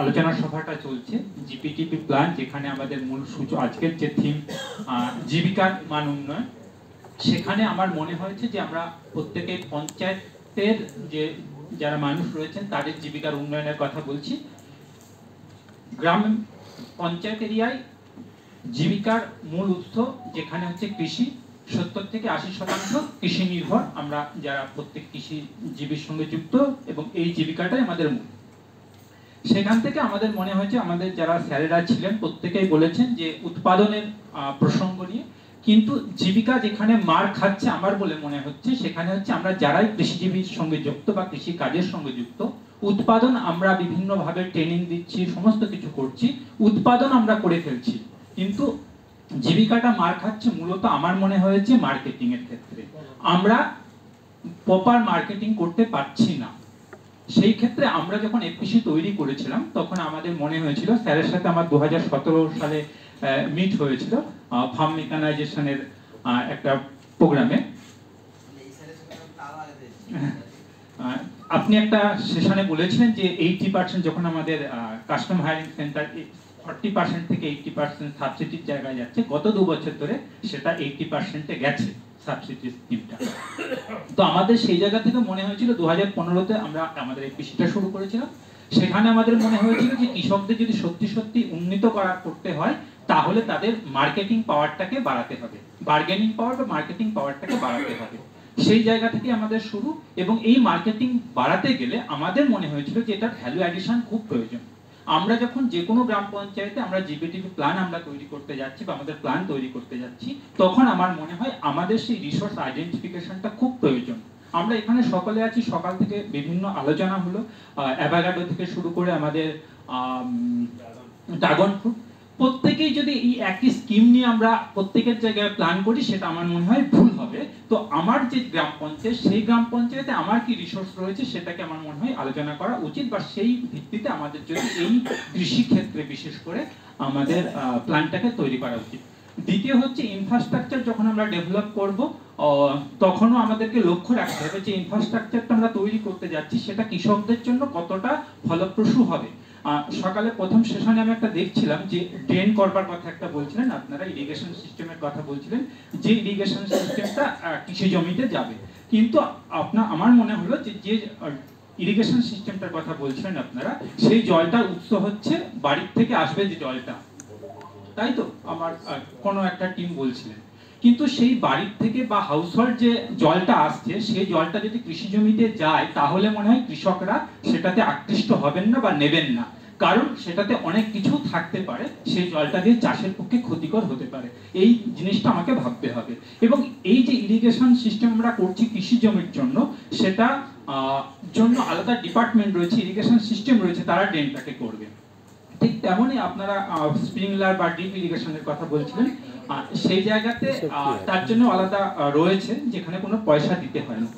আলোচনা সভাটা চলছে, জিপিটিপি প্ল্যান, যেখানে আমাদের মূল আজকের যে থিম জীবিকার মান উন্নয়ন, সেখানে আমার মনে হয়েছে যে আমরা প্রত্যেকে পঞ্চায়েতের যে যারা মানুষ রয়েছেন তাদের জীবিকার উন্নয়নের কথা বলছি। গ্রাম পঞ্চায়েত এরিয়ায় জীবিকার মূল উৎস যেখানে হচ্ছে কৃষি, 70 থেকে 80% কৃষি নির্ভর। আমরা যারা প্রত্যেক কৃষিজীবীর সঙ্গে যুক্ত এবং এই জীবিকাটাই আমাদের মূল। সেখান থেকে আমাদের মনে হয়েছে, আমাদের যারা স্যারেরা ছিলেন প্রত্যেকেই বলেছেন যে উৎপাদনের প্রসঙ্গ নিয়ে, কিন্তু জীবিকা যেখানে মার খাচ্ছে আমার বলে মনে হচ্ছে সেখানে হচ্ছে আমরা যারাই কৃষিজীবীর সঙ্গে যুক্ত বা কৃষি কাজের সঙ্গে যুক্ত, উৎপাদন আমরা বিভিন্নভাবে ট্রেনিং দিচ্ছি, সমস্ত কিছু করছি, উৎপাদন আমরা করে ফেলছি, কিন্তু জীবিকাটা মার খাচ্ছে মূলত আমার মনে হয়েছে মার্কেটিং এর ক্ষেত্রে। আমরা প্রপার মার্কেটিং করতে পারছি না। সেই ক্ষেত্রে আমরা যখন এফপিসি তৈরি করেছিলাম তখন আমাদের মনে হয়েছিল, স্যারের সাথে আমার 2017 সালে মিট হয়েছিল ফার্ম মেকানাইজেশনের একটা প্রোগ্রামে। আপনি একটা সেশনে বলেছিলেন যে 80% যখন আমাদের কাস্টম হায়ারিং সেন্টার 40% থেকে 80% সাবসিডির জায়গায় যাচ্ছে, গত 2 বছর ধরে সেটা 80%-এ গেছে সাবসিডি স্কিমটা। তো আমাদের সেই জায়গা থেকে মনে হয়েছিল 2015-তে আমরা আমাদের এফপিসিটা শুরু করেছিলাম, সেখানে আমাদের মনে হয়েছিল যে কৃষকদের যদি সত্যি সত্যি উন্নীত করতে হয় তাহলে তাদের মার্কেটিং পাওয়ারটাকে বাড়াতে হবে, বার্গেনিং পাওয়ার বা মার্কেটিং পাওয়ারটাকে বাড়াতে হবে। সেই জায়গা থেকে আমাদের শুরু, এবং এই মার্কেটিং বাড়াতে গেলে আমাদের মনে হয়েছিল যে এটার ভ্যালু অ্যাডিশন খুব প্রয়োজন। আমরা যখন যে কোনো গ্রাম পঞ্চায়েতে আমরা জিপিটিপি প্ল্যান আমরা তৈরি করতে যাচ্ছি বা আমাদের প্ল্যান তৈরি করতে যাচ্ছি, তখন আমার মনে হয় আমাদের সেই রিসোর্স আইডেন্টিফিকেশনটা খুব প্রয়োজন। আমরা এখানে সকলে আছি, সকাল থেকে বিভিন্ন আলোচনা হলো, অ্যাভাকাডো থেকে শুরু করে আমাদের ড্রাগন ফ্রুট, প্রত্যেকেই যদি এই একই স্কিম নিয়ে আমরা প্রত্যেকের জায়গায় প্ল্যান করি সেটা আমার মনে হয় ভুল হবে। তো আমার যে গ্রাম পঞ্চায়েত, সেই গ্রাম পঞ্চায়েতে আমার কি রিসোর্স রয়েছে সেটাকে আমার মনে হয় আলোচনা করা উচিত, বা সেই ভিত্তিতে আমাদের যদি এই কৃষি ক্ষেত্রে বিশেষ করে আমাদের প্ল্যানটাকে তৈরি করা উচিত। দ্বিতীয় হচ্ছে ইনফ্রাস্ট্রাকচার যখন আমরা ডেভেলপ করব তখনও আমাদেরকে লক্ষ্য রাখতে হবে যে ইনফ্রাস্ট্রাকচারটা আমরা তৈরি করতে যাচ্ছি সেটা কৃষকদের জন্য কতটা ফলপ্রসূ হবে। সকালে প্রথম সেশনে আমি একটা দেখছিলাম যে ড্রেন করবার কথা একটা বলছিলেন আপনারা, ইরিগেশন সিস্টেমের কথা বলছিলেন, যে ইরিগেশন সিস্টেমটা কৃষি জমিতে যাবে, কিন্তু আমার মনে হলো যে যে ইরিগেশন সিস্টেমটার কথা বলছিলেন আপনারা, সেই জলটার উৎস হচ্ছে বাড়ির থেকে আসবে যে জলটা, তাই তো আমার কোনো একটা টিম বলছিলেন, কিন্তু সেই বাড়ির থেকে বা হাউসহোল্ড যে জলটা আসছে সেই জলটা যদি কৃষি জমিতে যায় তাহলে মনে হয় কৃষকরা সেটাতে আকৃষ্ট হবেন না বা নেবেন না, কারণ সেটাতে অনেক কিছু থাকতে পারে, সেই জলটা দিয়ে চাষের পক্ষে ক্ষতিকর হতে পারে। এই জিনিসটা আমাকে ভাবতে হবে, এবং এই যে ইরিগেশন সিস্টেম আমরা করছি কৃষি জমির জন্য, সেটা জন্য আলাদা ডিপার্টমেন্ট রয়েছে, ইরিগেশন সিস্টেম রয়েছে, তারা ড্রেনটাকে করবে। ঠিক তেমনই আপনারা স্প্রিংলার বা ডিপ ইরিগেশনের কথা বলছিলেন, সেই জায়গাতে তার জন্য আলাদা রয়েছে যেখানে কোনো পয়সা দিতে হয় না।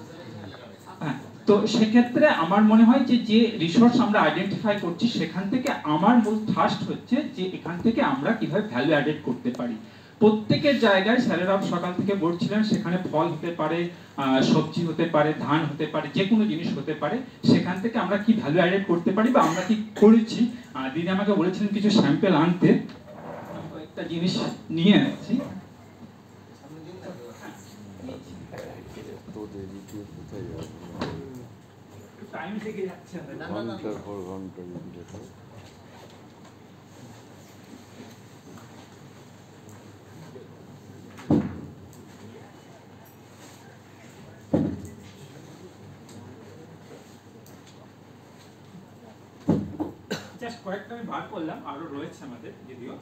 তো সেক্ষেত্রে আমার মনে হয় যে যে রিসোর্স আমরা আইডেন্টিফাই করছি সেখান থেকে আমার মূল ফার্স্ট হচ্ছে যে এখান থেকে আমরা কিভাবে ভ্যালু অ্যাডেড করতে পারি। প্রত্যেকের জায়গায় স্যারেরা সকাল থেকে বলছিলেন, সেখানে ফল হতে পারে, সবজি হতে পারে, ধান হতে পারে, যে কোনো জিনিস হতে পারে, সেখান থেকে আমরা কি ভ্যালু অ্যাডেড করতে পারি বা আমরা কি করেছি। দিদি আমাকে বলেছিলেন কিছু স্যাম্পল আনতে, কয়েকটা জিনিস নিয়ে আসছি। টাইম থেকে যাচ্ছে ঘন্টার পর ঘন্টা। জাস্ট কয়েকটা আমি বার করলাম, আরো রয়েছে আমাদের যদিও।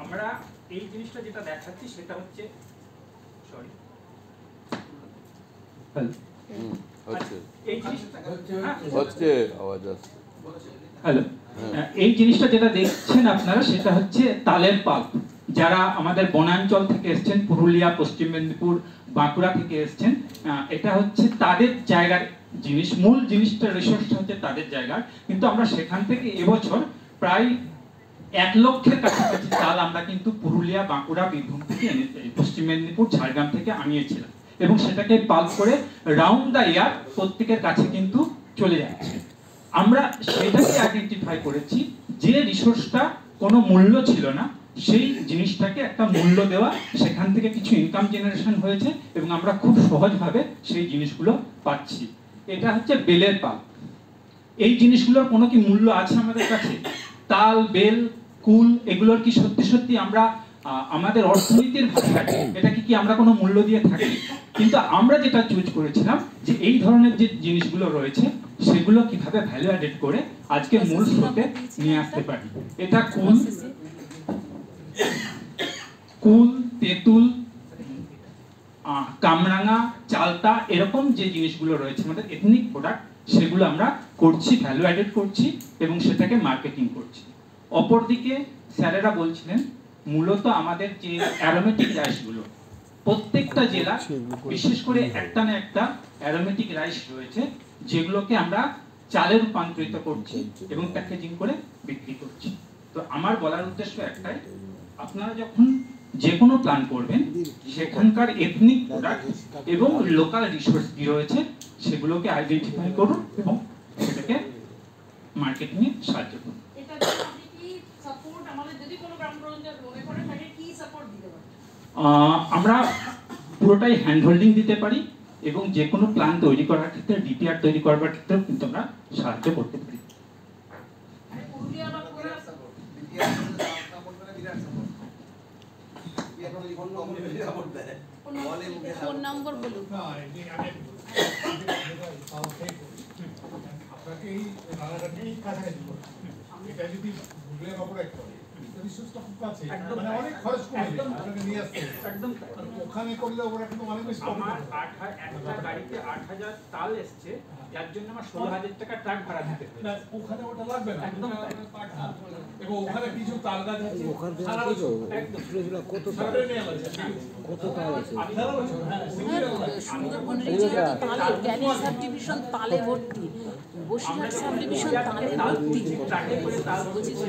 আমরা এই জিনিসটা যেটা দেখাচ্ছি সেটা হচ্ছে সরি হচ্ছে এই জিনিসটা হ্যাঁ হচ্ছে আওয়াজ আসছে। হ্যালো এই জিনিসটা যেটা দেখছেন আপনারা সেটা হচ্ছে তালের পাল্প। যারা আমাদের বনাঞ্চল থেকে এসেছেন, পুরুলিয়া, পশ্চিম মেদিনীপুর, বাঁকুড়া থেকে এসেছেন, এটা হচ্ছে তাদের জায়গার জিনিস, মূল জিনিসটা রিসোর্সটা হচ্ছে তাদের জায়গার। কিন্তু আমরা সেখান থেকে এবছর প্রায় 1 লক্ষের কাছাকাছি তাল আমরা কিন্তু পুরুলিয়া, বাঁকুড়া, বীরভূম থেকে পশ্চিম মেদিনীপুর, ঝাড়গ্রাম থেকে আনিয়েছিলাম এবং সেটাকে পাল্প করে রাউন্ড দ্য ইয়ার প্রত্যেকের কাছে কিন্তু চলে যাচ্ছে। আমরা সেটাকে আইডেন্টিফাই করেছি যে রিসোর্সটা কোনো মূল্য ছিল না, সেই জিনিসটাকে একটা মূল্য দেওয়া, সেখান থেকে কিছু ইনকাম জেনারেশন হয়েছে এবং আমরা খুব সহজভাবে সেই জিনিসগুলো পাচ্ছি। এটা হচ্ছে বেলের পাল্প। এই জিনিসগুলোর কোনো কি মূল্য আছে আমাদের কাছে? তাল, বেল, কুল এগুলোর কি সত্যি সত্যি আমরা আমাদের অর্থনীতির ভাষায় এটাকে কি আমরা কোনো মূল্য দিয়ে থাকি? কিন্তু আমরা যেটা চুজ করেছিলাম যে এই ধরনের যে জিনিসগুলো রয়েছে সেগুলো কিভাবে ভ্যালু অ্যাডেড করে আজকে মূল স্রোতে নিয়ে আসতে পারি। এটা কুল, তেঁতুল, কামরাঙা, চালতা এরকম যে জিনিসগুলো রয়েছে আমাদের এথনিক প্রোডাক্ট, সেগুলো আমরা করছি, ভ্যালু অ্যাডেড করছি এবং সেটাকে মার্কেটিং করছি। অপরদিকে স্যারেরা বলছিলেন মূলত আমাদের যে অ্যারোমেটিক রাইসগুলো, প্রত্যেকটা জেলা বিশেষ করে একটা না একটা অ্যারোমেটিক রাইস রয়েছে যেগুলোকে আমরা চালে রূপান্তরিত করছি এবং প্যাকেজিং করে বিক্রি করছি। তো আমার বলার উদ্দেশ্য একটাই, আপনারা যখন যে কোনো প্ল্যান করবেন সেখানকার এথনিক প্রোডাক্ট এবং লোকাল রিসোর্স কি রয়েছে সেগুলোকে আইডেন্টিফাই করুন এবং সেটাকে মার্কেটিংয়ে সাহায্য করুন। আমরা পুরোটাই হ্যান্ড হোল্ডিং দিতে পারি এবং যে কোনো প্ল্যান তৈরি করার ক্ষেত্রে, ডিপিআর তৈরি করার ক্ষেত্রে কিন্তু আমরা সাহায্য করতে পারি। ফোন নম্বর বলুন। আপনাকে এই রানাঘাটের কাছাকাছি এটা যদি গুগলের অপারেট করে রিসোর্সটা খুব কাছে, মানে অনেক খরচ কমে যায় আপনাকে নিয়ে আসতে। একদম ওখানে করলে ওরা কিন্তু অনেক বেশি। আমার একটা গাড়িতে 8000 তাল এসছে, যার জন্য আমার 16000 টাকা ট্রাক ভাড়া দিতে হবে। না ওখানে ওটা লাগবে না একদম। এবং ওখানে কিছু তাল গাছ আছে, ওখানে একদম কত কত তাল আছে সুন্দরবনের এই জায়গাটা তালে, ক্যানিং সাব ডিভিশন তালে ভর্তি, বসিরহাট সাব ডিভিশন তালে ভর্তি,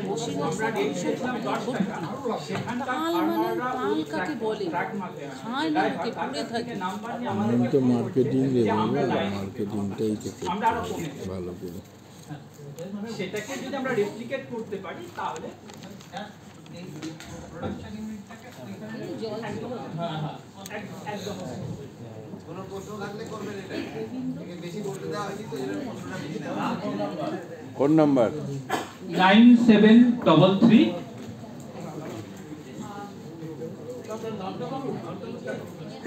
বসিরহাট সাব ডিভিশন তালে ভর্তি। তাল মানে তাল কাকে বলে? খায় না লোকে, পড়ে থাকে। আমি তো মার্কেটিং দেবো, মার্কেটিংটাই তো ভালো করে। সেটাকে যদি আমরা রেপ্লিকেট করতে পারি তাহলে একদম কোনো প্রশ্ন থাকলে করবেন, এটা বেশি বলতে দেওয়া হয়নি তো এর প্রশ্নটা বেশি দেওয়া। কোন নাম্বার? 9733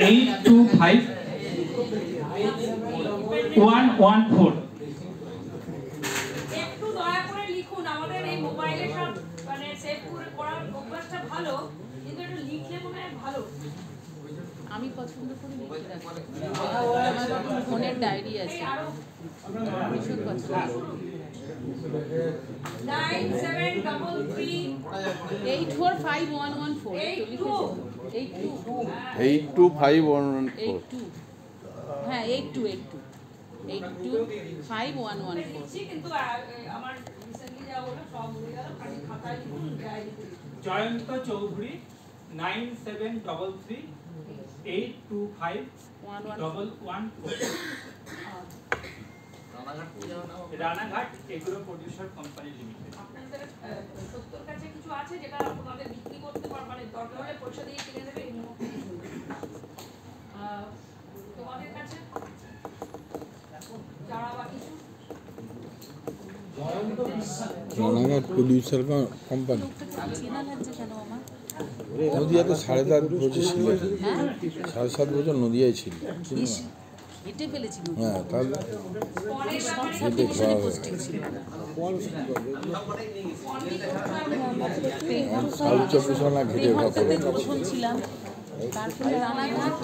825 114। একটু দয়া করে লিখুন, আমাদের এই মোবাইলে সব মানে সেভ করে করার অভ্যাসটা ভালো, কিন্তু একটু লিখলে মনে হয় ভালো। আমি পছন্দ করি লিখে রাখি, আমার ফোনের ডায়েরি আছে, ভীষণ পছন্দ। 9733 845114 825114। হ্যাঁ 825114। লিখছি, কিন্তু আমার রিসেন্টলি যা হলো সব ভুলে গেল, খালি খাতায় লিখুন, ডায়েরিতে লিখুন। Jayanta Chowdhury 9733 825 114। Ranaghat agro producer company limited. আপনাদের সত্যর কাছে কিছু আছে যেটা আপনাদের বিক্রি করতে পার, মানে দরকার হলে পয়সা দিয়ে কিনে নেবে, এই মুহূর্তে তোমাদের কাছে যারা বা কিছু রানাঘাট প্রডিউসার কোম্পানি চেনা লাগছে কেন আমার? নদিয়াতে 7.5 বছর ছিল, 7.5 বছর নদিয়ায় ছিল। ঘেটে ফেলেছি হ্যাঁ তাহলে সব সাব ডিভিশনে পোস্টিং ছিল সাড়ে 24 ঘন্টা ঘেটে দেহরতাতে যখন ছিলাম তারপরে রানাঘাট